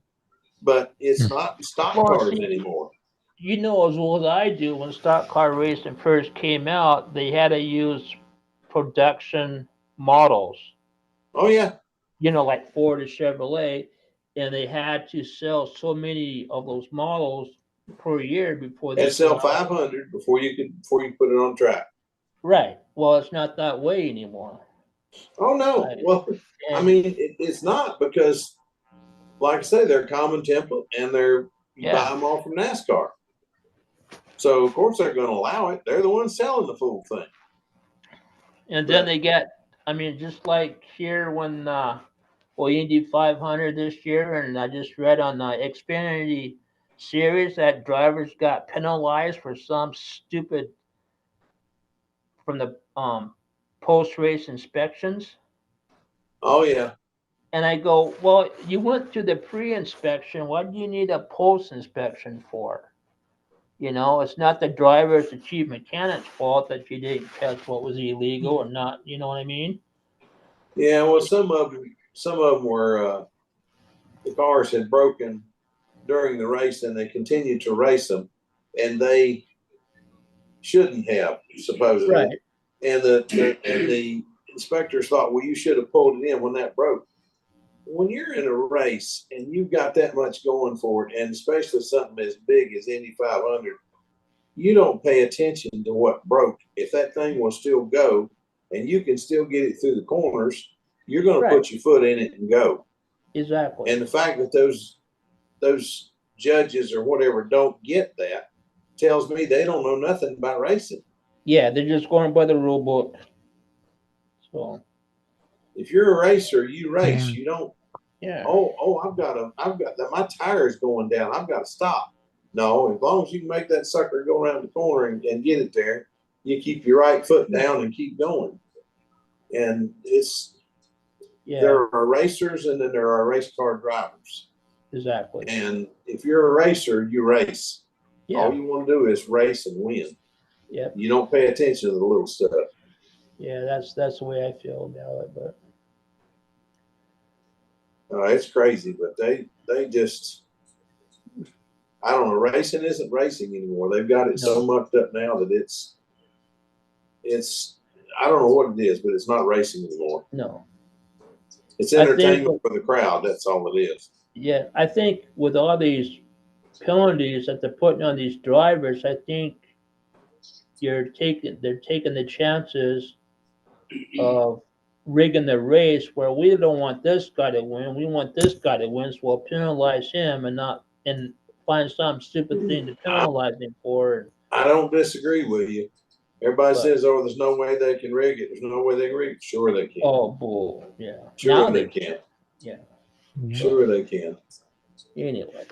but it's not stock cars anymore. You know as well as I do, when stock car racing first came out, they had to use production models. Oh yeah, you know, like Ford or Chevrolet, and they had to sell so many of those models per year before they and sell could- 500 before you put it on track. Right. Well, it's not that way anymore. Oh no. Right. Well, I And- mean, it's not because, like I say, they're common template and you buy them all from NASCAR. So of course they're going to allow it. They're the ones selling the full thing. And then they get, I mean, just like here when Indy 500 this year, and I just read on the Xfinity series that drivers got penalized for some stupid from the post race inspections. Oh yeah. And I go, well, you went to the pre-inspection. What do you need a post-inspection for? You know, it's not the driver's, the chief mechanic's fault that you didn't catch what was illegal or not. You know what I mean? Yeah. Well, some of them were the cars had broken during the race, and they continued to race them, and they shouldn't have supposedly. Right. And the inspectors thought, well, you should have pulled it in when that broke. When you're in a race and you've got that much going for it, and especially something as big as Indy 500, you don't pay attention to what broke. If that thing will still go and you can still get it through the corners, you're going to put your foot in it and go. Exactly. And the fact that those judges or whatever don't get that tells me they don't know nothing about racing. Yeah, they're just going by the rule book. So if you're a racer, you race. Yeah. You don't. yeah. I've got that. My tire is going down. I've got to stop. No, as long as you can make that sucker go around the corner and get it there, you keep your right foot down and keep going. And there are racers and then there are race car drivers. Exactly. And if you're a racer, you race. Yeah. All you want to do is race and win. Yep. You don't pay attention to the little stuff. Yeah, that's the way I feel about it. But it's crazy, but they just, I don't know. Racing isn't racing anymore. They've got it so mucked up now that it's I don't know what it is, but it's not racing anymore. No. It's entertainment for the crowd. That's all it is. Yeah, I think with all these penalties that they're putting on these drivers, I think they're taking the chances of rigging the race where we don't want this guy to win, we want this guy to win, so we'll penalize him and find some stupid thing to penalize him for. I don't disagree with you. Everybody says, "Oh, there's no way they can rig it. There's no way they can rig it." Sure, they can. Oh, bull. Yeah. Sure, now they can. Yeah. Sure, they can. Anyway,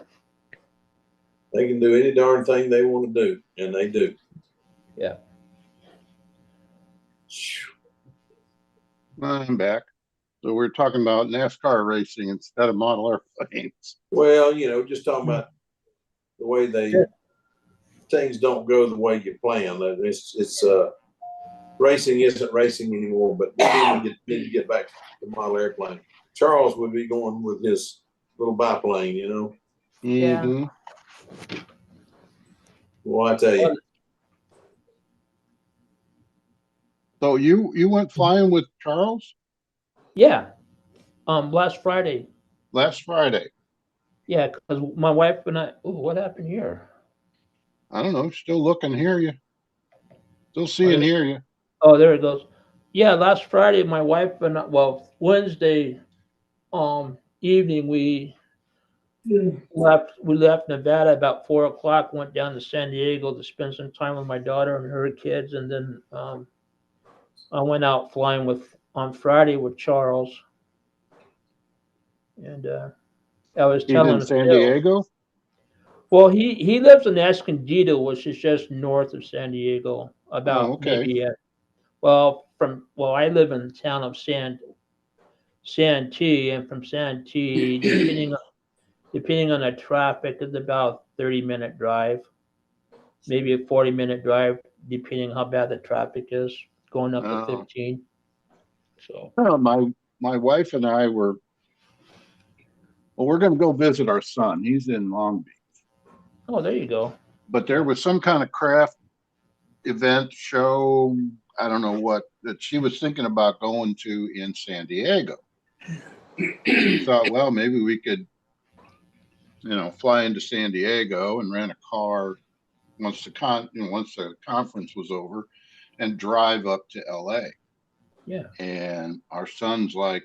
they can do any darn thing they want to do, and they do. Yeah. I'm back. So we're talking about NASCAR racing instead of model airplanes. Well, just talking about the way things don't go the way you plan. It's racing isn't racing anymore, but we need to get back to the model airplane. Charles would be going with his little biplane, Mm-hmm. Well, I tell you. So you went flying with Charles? Yeah. Last Friday. Last Friday. Yeah, because my wife and I. Ooh, what happened here? I don't know. Still looking, hear you. Still see and hear you. Oh, there it goes. Yeah, last Friday, my wife and I, Wednesday evening, we left Nevada about 4:00, went down to San Diego to spend some time with my daughter and her kids, and then I went out flying on Friday with Charles. And I was telling in San Diego? Well, he lives in Escondido, which is just north of San Diego, about okay. maybe I live in the town of Santee, and from Santee, depending on the traffic, it's about 30-minute drive, maybe a 40-minute drive, depending how bad the traffic is, going up to Oh. 15. So Well, my wife and I we're going to go visit our son. He's in Long Beach. oh, there you go. But there was some kind of craft event show, I don't know what, that she was thinking about going to in San Diego. We thought, well, maybe we could, fly into San Diego and rent a car once the conference was over and drive up to LA. Yeah. And our son's like,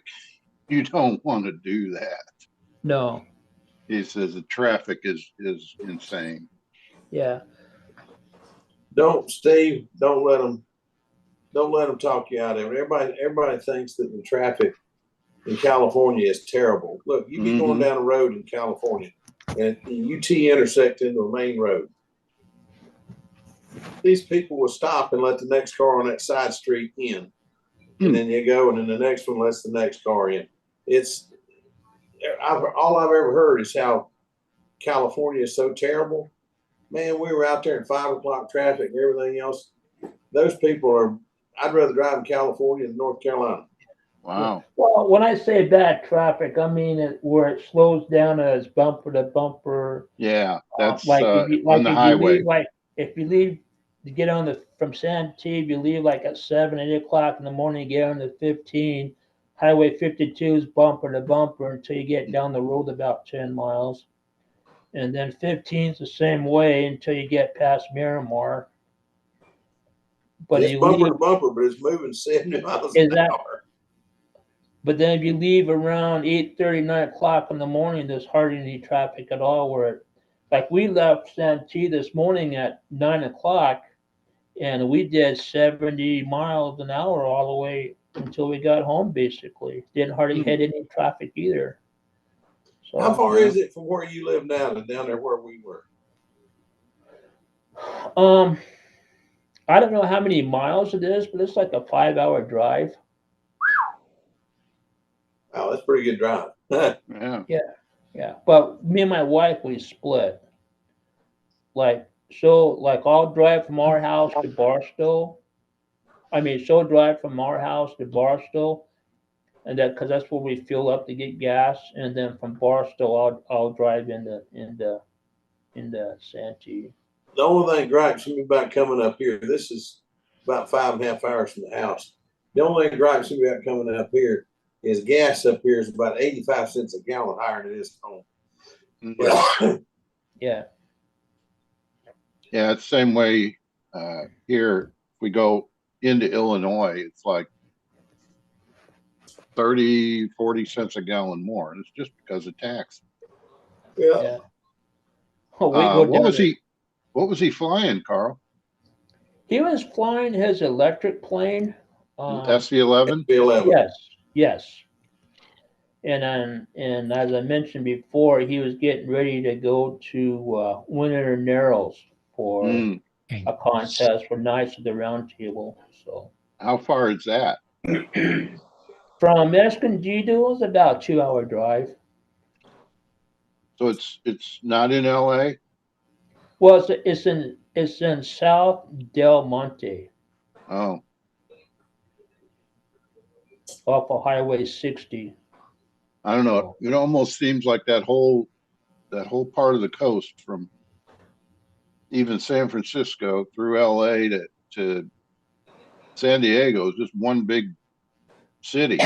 you don't want to do that. No. He says the traffic is insane. Yeah. Steve, don't let them talk you out of it. Everybody thinks that the traffic in California is terrible. Look, you be going down a road in California and the UT intersect into a main road. These people will stop and let the next car on that side street in. And then you go, and then the next one lets the next car in. All I've ever heard is how California is so terrible. Man, we were out there in 5 o'clock traffic and everything else. Those people I'd rather drive in California than North Carolina. Wow. Well, when I say bad traffic, I mean where it slows down as bumper to bumper. Yeah, that's on the highway. If you leave to get from Santee, if you leave like at 7, 8 o'clock in the morning, you get on the 15. Highway 52 is bumper to bumper until you get down the road about 10 miles. And then 15 is the same way until you get past Miramar. But it's bumper to bumper, but it's moving 70 miles an hour. But then if you leave around 8:30, 9 o'clock in the morning, there's hardly any traffic at all. Like we left Santee this morning at 9 o'clock, and we did 70 miles an hour all the way until we got home, basically. Didn't hardly hit any traffic either. So, how far is it from where you live now to down there where we were? I don't know how many miles it is, but it's like a 5-hour drive. Oh, that's a pretty good drive. Yeah. But me and my wife, we split. I'll drive from our house to Barstow. She'll drive from our house to Barstow, and because that's where we fill up to get gas, and then from Barstow, I'll drive into Santee. The only thing gripes me about coming up here, this is about 5.5 hours from the house. The only thing gripes me about coming up here is gas up here is about 85 cents a gallon higher than it is home. Yeah. Yeah, it's the same way here. If we go into Illinois, it's like 30, 40 cents a gallon more. And it's just because of tax. Yeah. Oh, what was he flying, Carl? He was flying his electric plane. SV-11? SV-11. Yes. And as I mentioned before, he was getting ready to go to Winter Narrows for a contest for Knights of the Round Table. So how far is that? From Escondido, it's about a 2-hour drive. So it's not in LA? Well, it's in South Del Monte. Oh. Off of Highway 60. I don't know. It almost seems like that whole part of the coast from even San Francisco through LA to San Diego is just one big city.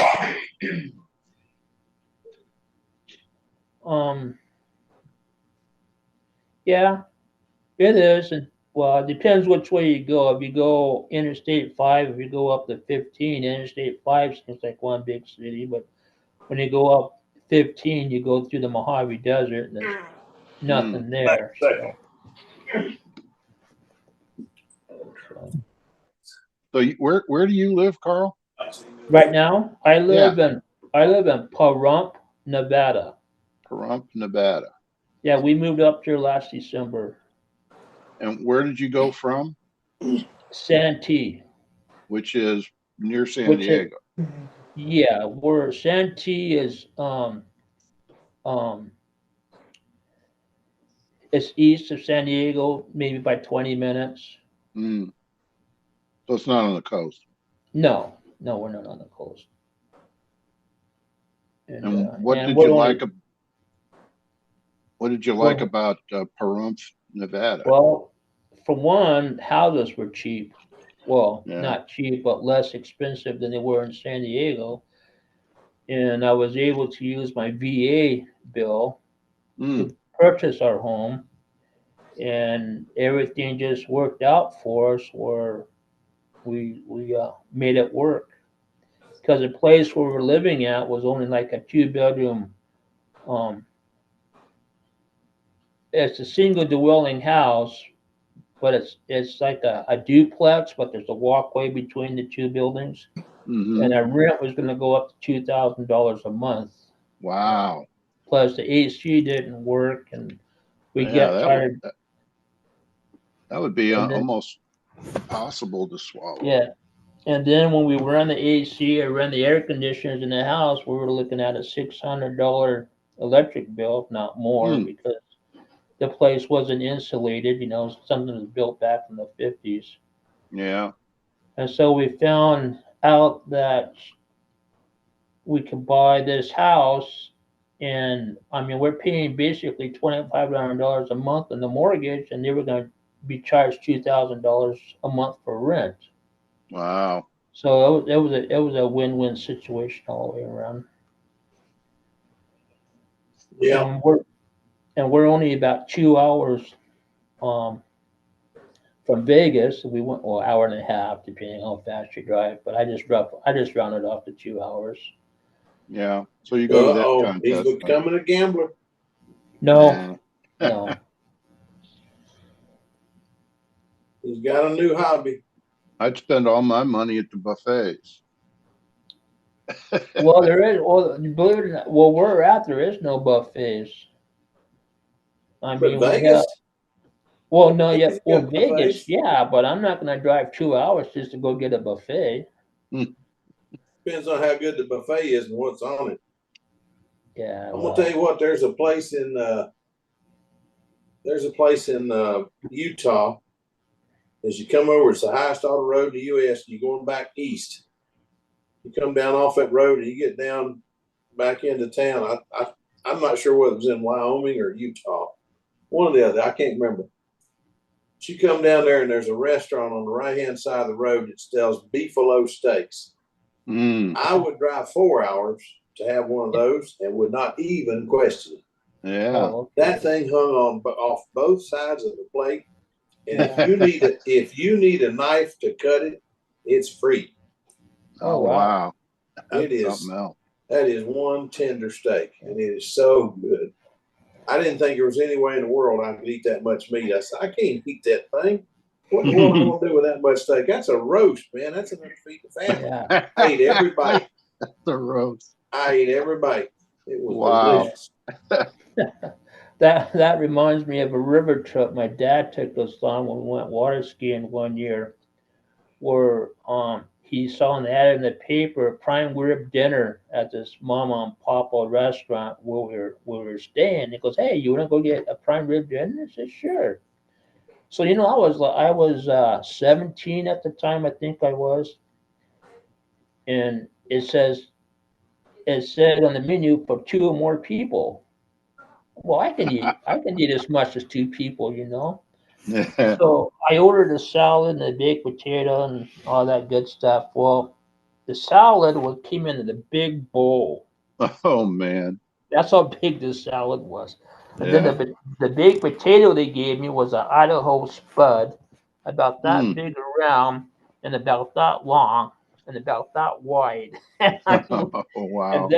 Yeah, it is. And well, it depends which way you go. If you go Interstate 5, if you go up to 15, Interstate 5 seems like one big city. But when you go up 15, you go through the Mojave Desert, and there's nothing there. So where do you live, Carl? Right now, I live in Pahrump, Nevada. Pahrump, Nevada. Yeah, we moved up here last December. And where did you go from? Santee. Which is near San Which is- Diego. Yeah, where Santee is it's east of San Diego, maybe by 20 minutes. Mm. So it's not on the coast. No, we're not on the coast. And what and did we're you only, like? What did you Go like ahead. about Pahrump, Nevada? Well, for one, houses were cheap. Well, Yeah. not cheap, but less expensive than they were in San Diego. And I was able to use my VA bill Mm. to purchase our home, and everything just worked out for us where we made it work. Because the place where we're living at was only like a 2 bedroom. Um, it's a single dwelling house, but it's like a duplex, but there's a walkway between the two buildings, Hmm. and our rent was going to go up to $2,000 a month. Wow. Plus the AC didn't work, and we Yeah, got tired. that would be And then almost impossible to swallow. yeah, and then when we ran the AC or ran the air conditioners in the house, we were looking at a $600 electric bill, if not more, Mm. because the place wasn't insulated. Something was built back in the 50s. Yeah. And so we found out that we could buy this house, and I mean, we're paying basically $2,500 a month on the mortgage, and they were going to be charged $2,000 a month for rent. Wow. So it was a win-win situation all the way around. Yeah. And we're only about 2 hours um, from Vegas. We went hour and a half, depending how fast you drive. But I just rounded off to 2 hours. Yeah. So you go to that Uh-oh, contest. he's becoming a gambler. No, Yeah. no. He's got a new hobby. I'd spend all my money at the buffets. Well, there is. Well, believe it or not, well, where we're at, there is no buffets. I But mean, we Vegas, have. Well, no, yeah. Vegas Well, got Vegas, buffets. yeah, but I'm not going to drive 2 hours just to go get a buffet. Depends on how good the buffet is and what's on it. Yeah. I'm Well, gonna tell you what. There's a place in Utah. As you come over, it's the highest auto road in the U.S. You're going back east. You come down off that road and you get down back into town. I'm not sure whether it was in Wyoming or Utah. One or the other. I can't remember. But you come down there and there's a restaurant on the right-hand side of the road that sells beefalo steaks. Mm. I would drive 4 hours to have one of those and would not even question it. Yeah. oh, okay. That thing hung on off both sides of the plate. And if you need a knife to cut it, it's free. Oh, wow. wow. That's It is. something else. That is one tender steak, and it is so good. I didn't think there was any way in the world I could eat that much meat. I said, I can't eat that thing. What in the world am I going to do with that much steak? That's a roast, man. That's enough to feed the family. Yeah. I ate every bite. The roast. I ate every bite. It was Wow. delicious. That reminds me of a river trip my dad took us on when we went water skiing one year, where he saw an ad in the paper, prime rib dinner at this mama and papa restaurant where we were staying. He goes, "Hey, you want to go get a prime rib dinner?" I said, "Sure." So I was 17 at the time, I think I was, and it said on the menu for two or more people. Well, I can eat as much as two people. Yeah. So I ordered a salad and a baked potato and all that good stuff. Well, the salad came in a big bowl. Oh, man. That's how big this salad was. And then Yeah. the baked potato they gave me was an Idaho spud, about that Mm. big around and about that long and about that wide. I mean, Oh, wow. and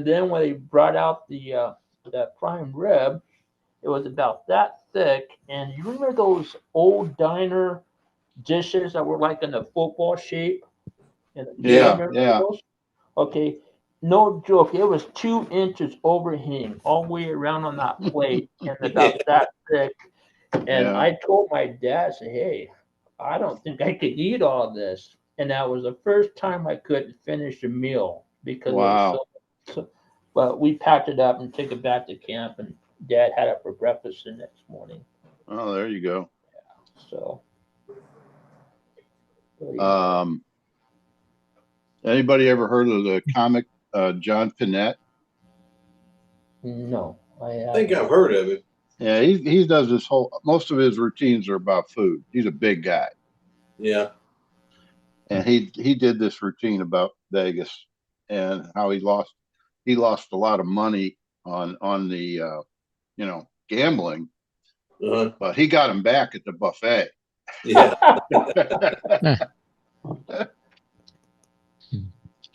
then when they brought out the prime rib, it was about that thick. And you remember those old diner dishes that were like in a football shape? And do you Yeah. remember Yeah. those? Okay, no joke. It was 2 inches overhang all the way around on that plate and about that thick. And Yeah. I told my dad, I said, "Hey, I don't think I could eat all this." and that was the first time I couldn't finish a meal because Wow. it was so. But we packed it up and took it back to camp, and Dad had it for breakfast the next morning. Oh, there you go. So. But, yeah. Anybody ever heard of the comic John Pinette? No, I think I've heard of it. Yeah, he does this most of his routines are about food. He's a big guy. Yeah. And he did this routine about Vegas and how he lost a lot of money on the gambling, but he got him back at the buffet. Yeah.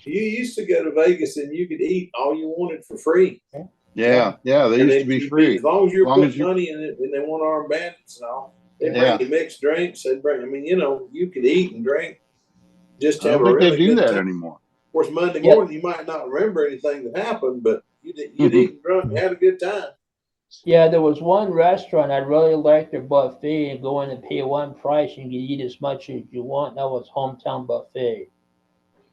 You used to go to Vegas and you could eat all you wanted for free. Yeah, they used to be free. As long as you're putting money in it, and they want armed bandits and all. They bring you mixed drinks. They bring. I mean, you could eat and drink. Just have a really good good time. Anymore. Of course, Monday morning you might not remember anything that happened, but you'd eat and drunk and had a good time. Yeah, there was one restaurant I really liked their buffet, and go in and pay one price and you could eat as much as you want. That was Hometown Buffet.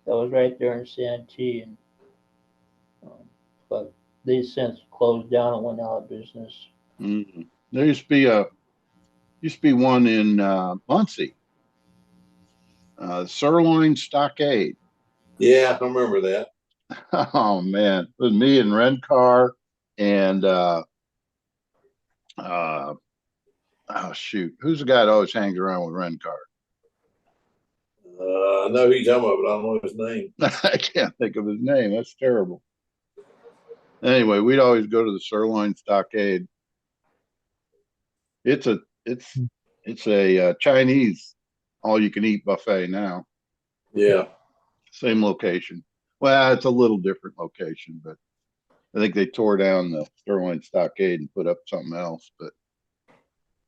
That was right there in Santee, and but they since closed down and went out of business. Mm-hmm. There used to be one in Muncie, Sirloin Stockade. Yeah, I remember that. Oh man, it was me and Rencar and oh shoot, who's the guy that always hangs around with Rencar? I know who you're talking about, but I don't know his name. I can't think of his name. That's terrible. Anyway, we'd always go to the Sirloin Stockade. It's a Chinese all-you-can-eat buffet now. Yeah. Same location. Well, it's a little different location, but I think they tore down the Sirloin Stockade and put up something else. But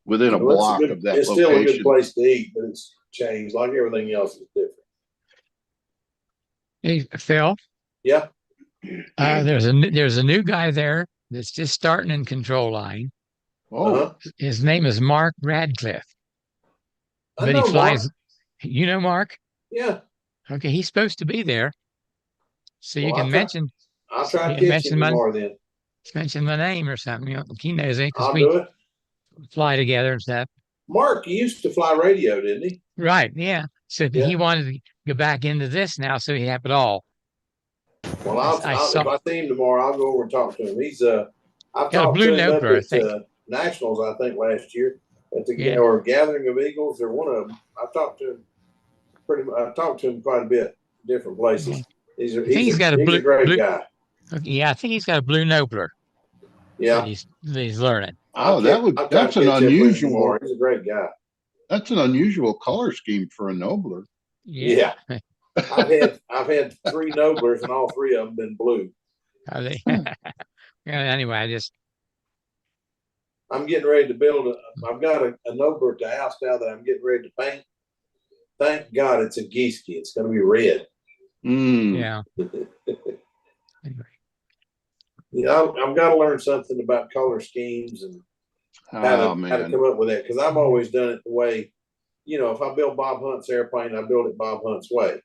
within a block of that it's location, still a good place to eat, but it's changed. Like everything else is different. Hey, Phil. Yeah. There's a new guy there that's just starting in control line. Oh, his name is Mark Radcliffe. But he flies. Mark. You know Mark? Yeah. Okay, he's supposed to be there, so you can mention. I'll try to catch him more then. Mention the name or something. You know, he knows it because I'll do it. Fly together and stuff. Mark used to fly radio, didn't he? Right. Yeah. So he wanted to go back into this now, so he have it all. Well, if I see him tomorrow, I'll go over and talk to him. I've talked to him up at Nationals, I think, last year at the or Gathering of Eagles or one of them. I've talked to him quite a bit, different places. He's a great guy. Yeah, I think he's got a blue Nobler. Yeah, he's learning. Oh, that's an unusual. He's a great guy. That's an unusual color scheme for a Nobler. Yeah. I've had 3 Noblers and all 3 of them been blue. Are they? Anyway, I'm getting ready to build I've got a Nobler at the house now that I'm getting ready to paint. Thank God it's a Gieske. It's going to be red. Yeah. Anyway. I've got to learn something about color schemes and how to come up with that, because I've always done it the way, if I build Bob Hunt's airplane, I build it Bob Hunt's way.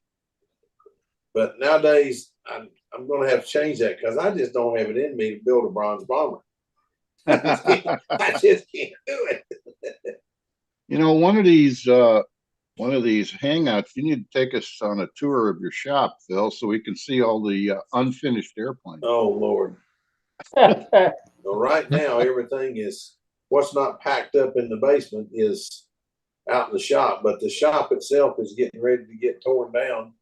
But nowadays, I'm going to have to change that because I just don't have it in me to build a bronze bomber. I just can't do it. One of these hangouts, you need to take us on a tour of your shop, Phil, so we can see all the unfinished airplanes. Oh, Lord. Well, right now, everything is, what's not packed up in the basement is out in the shop, but the shop itself is getting ready to get torn down.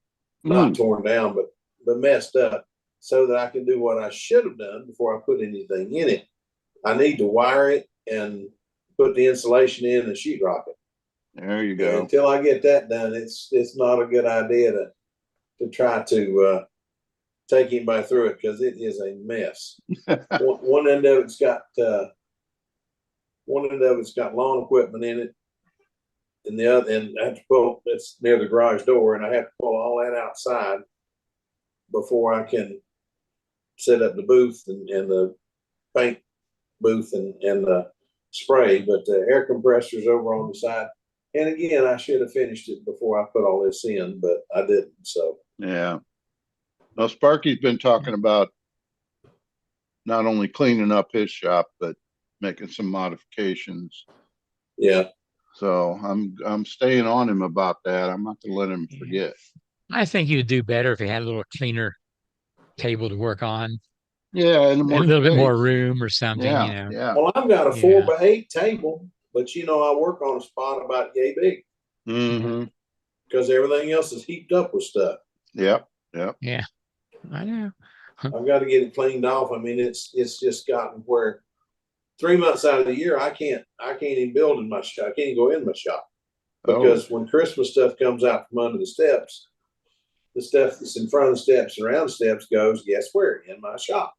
Not torn down, but messed up, so that I can do what I should have done before I put anything in it. I need to wire it and put the insulation in and sheetrock it. There you go. And until I get that done, it's not a good idea to try to take anybody through it, because it is a mess. One end of it's got lawn equipment in it, and the other end I have to pull. It's near the garage door, and I have to pull all that outside before I can set up the booth and the paint booth and the spray. But the air compressor's over on the side. And again, I should have finished it before I put all this in, but I didn't. So Yeah. Now Sparky's been talking about not only cleaning up his shop, but making some modifications. yeah, So I'm staying on him about that. I'm not gonna let him forget. I think you'd do better if you had a little cleaner table to work on, Yeah, and a more little bit more space. room or something, you Yeah, know. yeah. well, I've got a Yeah. 4x8 table, but I work on a spot about yay big Mm-hmm. because everything else is heaped up with stuff. Yep. Yep. Yeah, I know. I've got to get it cleaned off. I mean, it's just gotten where 3 months out of the year I can't even build in my shop. I can't even go in my shop because when Christmas stuff comes out from under the steps, the stuff that's in front of the steps and around the steps goes, guess where? In my shop.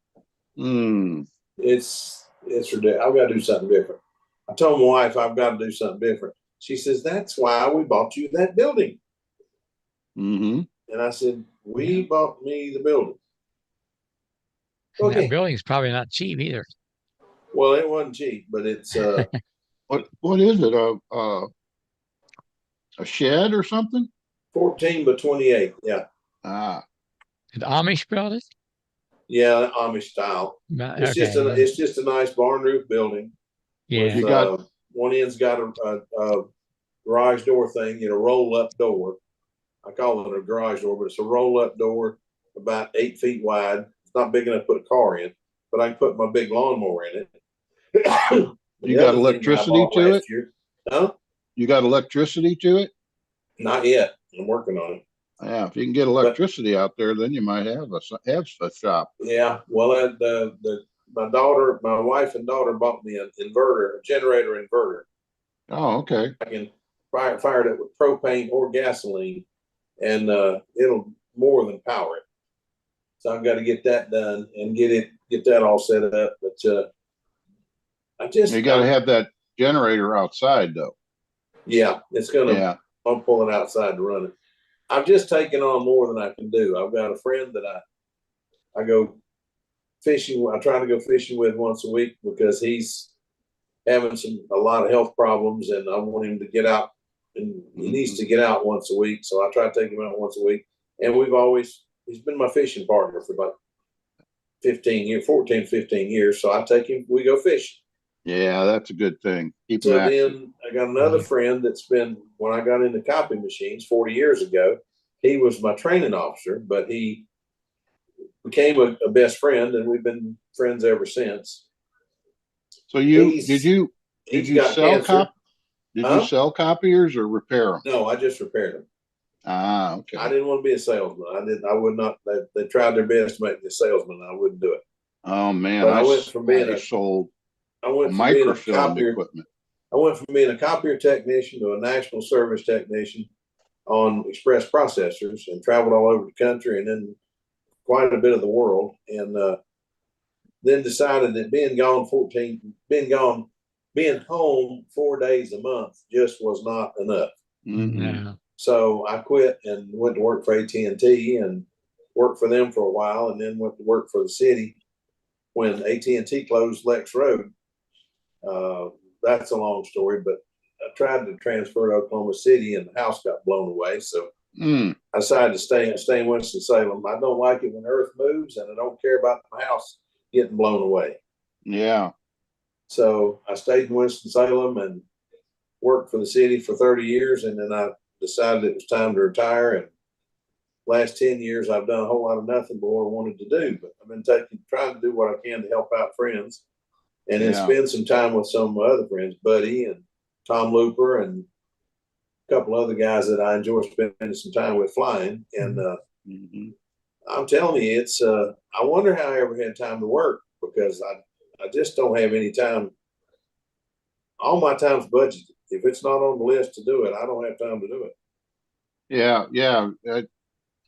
Mm. It's ridiculous. I've got to do something different. I told my wife I've got to do something different. She says, that's why we bought you that building. Mm-hmm. And I said, we bought me the building. And that Okay. building's probably not cheap either. Well, it wasn't cheap, but it's What is it? A shed or something? 14 by 28. Yeah. Ah. Did Amish build it? Yeah, Amish style. It's Okay. just a nice barn roof building. Yeah. With, one end's got a garage door thing, roll up door. I call it a garage door, but it's a roll up door about 8 feet wide. It's not big enough to put a car in, but I can put my big lawnmower in it. You got electricity to it? Huh? You got electricity to it? Not yet. I'm working on it. Yeah, if you can get electricity out there, then you might have a shop. Yeah. Well, my wife and daughter bought me an inverter, a generator inverter. Oh, okay. I can fire it with propane or gasoline, and it'll more than power it. So I've got to get that done and get that all set up. But You got to have that generator outside, though. Yeah, it's gonna. Yeah. I'm pulling outside to run it. I've just taken on more than I can do. I've got a friend that I go fishing. I try to go fishing with once a week because he's having a lot of health problems, and I want him to get out. And he needs to get out once a week, so I try to take him out once a week. And he's been my fishing partner for about 15 years. So I take him. We go fishing. Yeah, that's a good thing. Keep So them active. then I got another friend that's been, when I got into copy machines 40 years ago, he was my training officer, but he became a best friend, and we've been friends ever since. So did you sell Huh? sell copiers or repair them? No, I just repaired them. Ah, okay. I didn't want to be a salesman. I would not. They tried their best to make me a salesman. I wouldn't do it. Oh man, But I went from being sold microfilm equipment. I went from being a copier technician to a national service technician on express processors, and traveled all over the country and then quite a bit of the world. And then decided that being home 4 days a month just was not enough. Mm-hmm. No. So I quit and went to work for AT&T and worked for them for a while, and then went to work for the city when AT&T closed Lex Road. That's a long story, but I tried to transfer to Oklahoma City, and the house got blown away. So I decided to stay in Winston-Salem. I don't like it when Earth moves, and I don't care about my house getting blown away. Yeah. So I stayed in Winston-Salem and worked for the city for 30 years, and then I decided it was time to retire. And last 10 years, I've done a whole lot of nothing but what I wanted to do. But I've been trying to do what I can to help out friends, and then spend some time with some of my other friends, Buddy and Tom Looper, and a couple other guys that I enjoy spending some time with flying. And I'm telling you, it's I wonder how I ever had time to work, because I just don't have any time. All my time's budgeted. If it's not on the list to do it, I don't have time to do it. Yeah.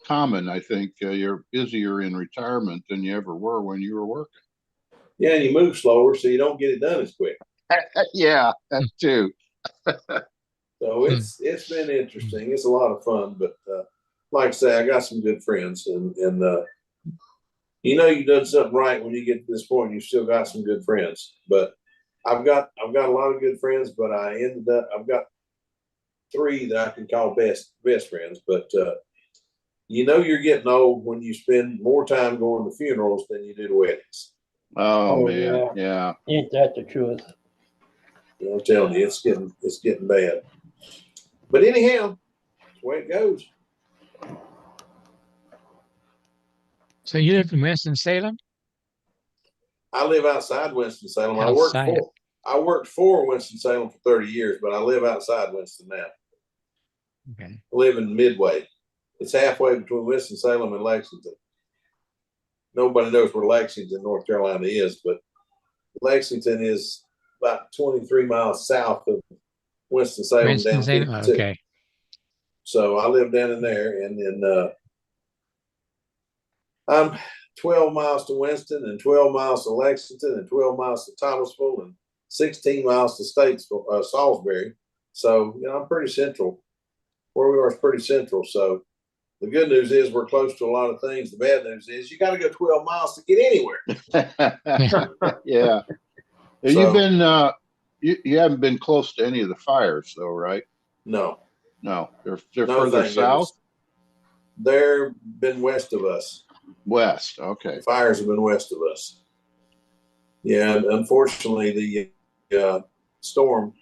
Common, I think. You're busier in retirement than you ever were when you were working. Yeah, and you move slower, so you don't get it done as quick. Yeah, that too. So it's been interesting. It's a lot of fun, but like I say, I got some good friends, and you've done something right when you get to this point. You've still got some good friends, but I've got a lot of good friends, but I've got three that I can call best friends, but you know you're getting old when you spend more time going to funerals than you do to weddings. Oh, Oh, man, yeah. Ain't that the truth? You know, I'm telling you, it's getting bad. But anyhow, that's the way it goes. So you live in Winston-Salem? I live outside Winston-Salem. Outside. I worked for Winston-Salem for 30 years, but I live outside Winston now. Okay. I live in Midway. It's halfway between Winston-Salem and Lexington. Nobody knows where Lexington, North Carolina is, but Lexington is about 23 miles south of Winston-Salem down Winston-Salem, 52. okay. So I live down in there, and then I'm 12 miles to Winston and 12 miles to Lexington and 12 miles to Thomasville and 16 miles to Statesville, Salisbury. So, you know, I'm pretty central. Where we are is pretty central. So the good news is we're close to a lot of things. The bad news is you got to go 12 miles to get anywhere. Yeah. Have you been, you haven't been close to any of the fires though, right? No. No, they're No, further thank south. goodness. They've been west of us. West, okay. The fires have been west of us. Yeah, and unfortunately, the storm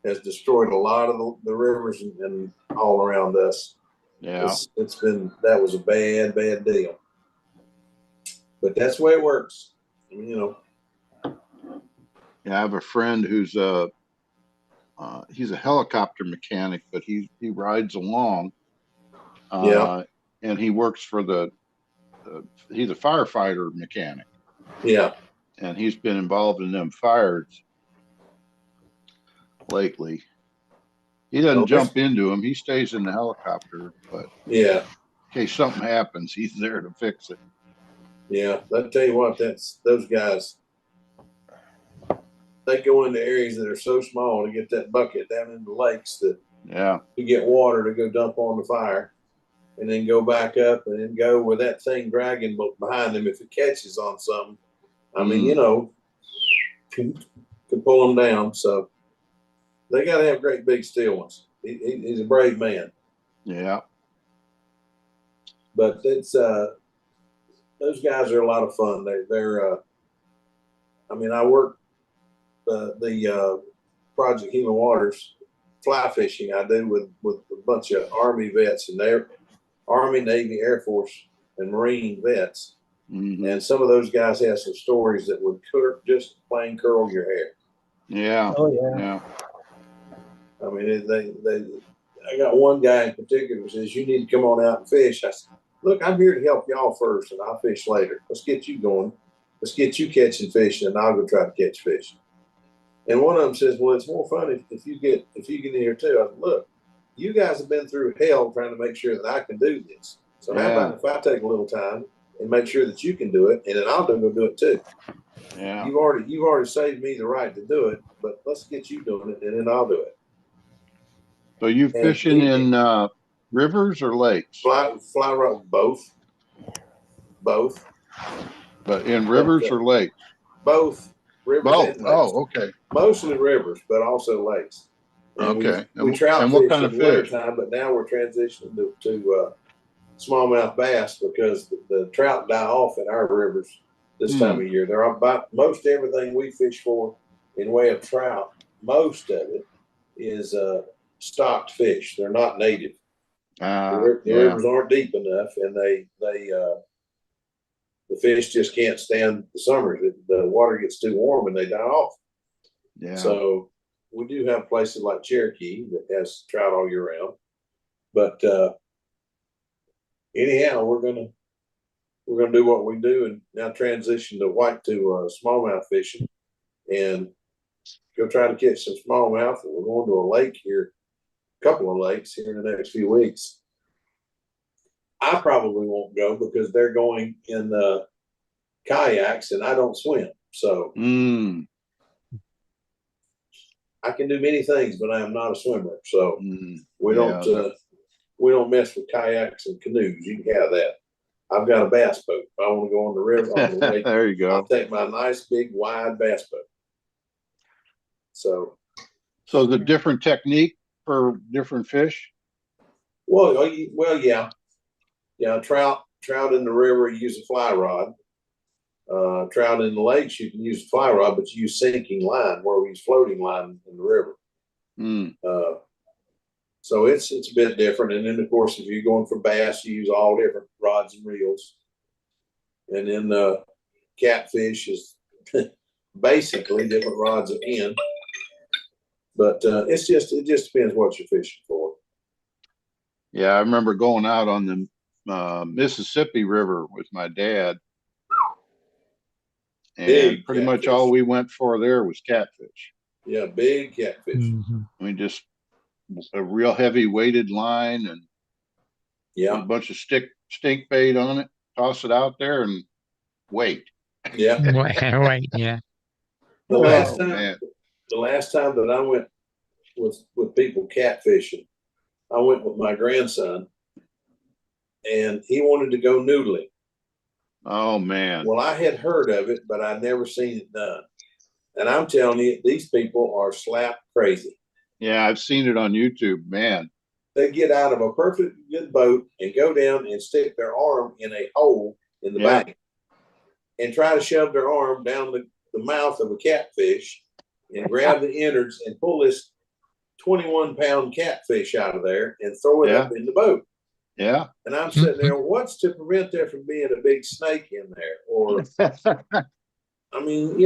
has destroyed a lot of the rivers and all around us. Yeah. That was a bad deal. But that's the way it works. I mean, you know. Yeah, I have a friend who's he's a helicopter mechanic, but he rides along. Yeah. And he works for he's a firefighter mechanic. Yeah. And he's been involved in them fires lately. He doesn't jump into them. He stays in the helicopter, but yeah, in case something happens, he's there to fix it. Yeah, I tell you what, those guys. They go into areas that are so small to get that bucket down in the lakes that to get water to go dump on the fire, and then go back up and then go with that thing dragging behind them if it catches on something. I mean, you know, can pull them down. So they got to have great big steel ones. He's a brave man. Yeah. But it's those guys are a lot of fun. They're I mean, I work the Project Human Waters fly fishing. I do with a bunch of Army vets, and they're Army, Navy, Air Force, and Marine vets. Mm-hmm. And some of those guys have some stories that would just plain curl your hair. Yeah. Oh yeah. Yeah. I mean, I got one guy in particular who says, "You need to come on out and fish." I said, "Look, I'm here to help y'all first, and I'll fish later. Let's get you going. Let's get you catching fish, and I'll go try to catch fish." And one of them says, "Well, it's more fun if you get in here too." I said, "Look, you guys have been through hell trying to make sure that I can do this. So how about if I take a little time and make sure that you can do it, and then I'll go do it too." Yeah. You've already saved me the right to do it, but let's get you doing it, and then I'll do it. So you fishing in rivers or lakes? Fly rod, both. But in rivers or lakes? Both rivers both. and lakes. Oh, okay. Mostly rivers, but also lakes. And okay. We trout and fish what kind of in fish? wintertime, but now we're transitioning to smallmouth bass because the trout die off in our rivers this time of year. They're about most everything we fish for in way of trout. Most of it is stocked fish. They're not native. The rivers aren't deep enough, and the fish just can't stand the summers. The water gets too warm and they die off. Yeah. So we do have places like Cherokee that has trout all year round. But anyhow, we're gonna do what we do and now transition to smallmouth fishing and go try to catch some smallmouth. We're going to a lake here, a couple of lakes here in the next few weeks. I probably won't go because they're going in kayaks and I don't swim. So I can do many things, but I am not a swimmer. So we don't mess with kayaks and canoes. You can have that. I've got a bass boat. If I want to go on the river, on the lake, there you go. I'll take my nice big wide bass boat. So the different technique for different fish? Well, yeah. Trout in the river, you use a fly rod. Trout in the lakes, you can use a fly rod, but you use sinking line, where we use floating line in the river. Mm. So it's a bit different. And then of course, if you're going for bass, you use all different rods and reels. And then catfish is basically different rods again. But it just depends what you're fishing for. Yeah, I remember going out on the Mississippi River with my dad, and Big pretty much catfish. all we went for there was catfish. Yeah, big catfish. Mhm. I mean, just a real heavy weighted line and Yeah, a bunch of stink bait on it. Toss it out there and wait. yeah. Right, yeah. The Oh, last time, man. the last time that I went with people catfishing, I went with my grandson, and he wanted to go noodling. Oh man. Well, I had heard of it, but I'd never seen it done. And I'm telling you, these people are slap crazy. Yeah, I've seen it on YouTube, man. They get out of a perfect good boat and go down and stick their arm in a hole in the Yeah. bank and try to shove their arm down the mouth of a catfish and grab the innards and pull this 21-pound catfish out of there and throw it up in the boat. Yeah. And I'm sitting there, what's to prevent there from being a big snake in there? Or, I mean,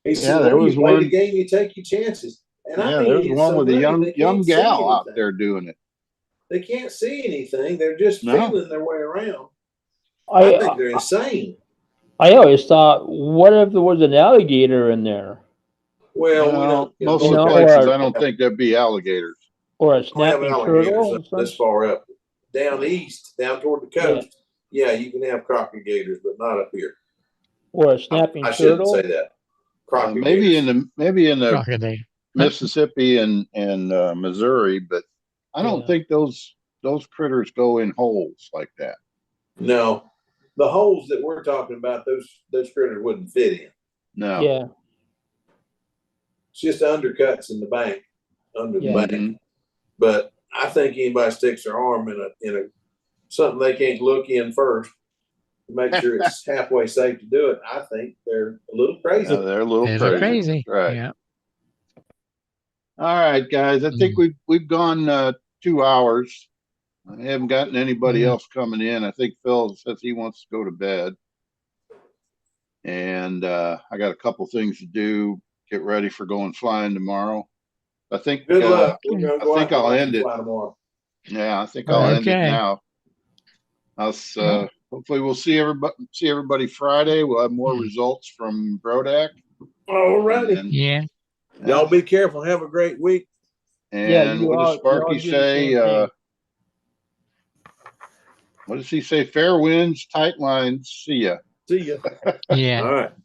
he said, there well, was you play the one. game, you take your chances. And Yeah, I mean, there was it's one so with a muddy, they young can't see gal out anything. there doing it. They can't see anything. They're just No. feeling their way around. I think they're insane. I always thought, what if there was an alligator in there Well, we don't. Most You of the know, places, or- I don't think there'd be alligators. or a We don't have snapping alligators turtle? up this far up. Down east, down toward the coast, yeah, you can have crocodile gators, but not up here. Or a snapping I shouldn't turtle? say that. Crocodile Maybe gators. maybe in the Crocodile. Mississippi and Missouri, but I don't think those critters go in holes like that. No, the holes that we're talking about, those critters wouldn't fit in. No. Yeah. It's just undercuts in the bank, under the Yeah. bank. But I think anybody sticks their arm in a something they can't look in first to make sure it's halfway safe to do it, I think they're a little crazy. Yeah, they're a little They're crazy. Right. Yeah. All right, guys. I think we've gone 2 hours. I haven't gotten anybody else coming in. I think Phil says he wants to go to bed. And I got a couple things to do. Get ready for going flying tomorrow. I think Good luck. We're gonna go I think out I'll and end it. fly tomorrow. Yeah, I think I'll end it Okay. now. Hopefully we'll see everybody Friday. We'll have more results from Brodak. All righty. Yeah. Y'all be careful. Have a great week. And what does Sparky do the say? same thing. What does he say? Fair winds, tight lines. See ya. See ya. Yeah. All right. Take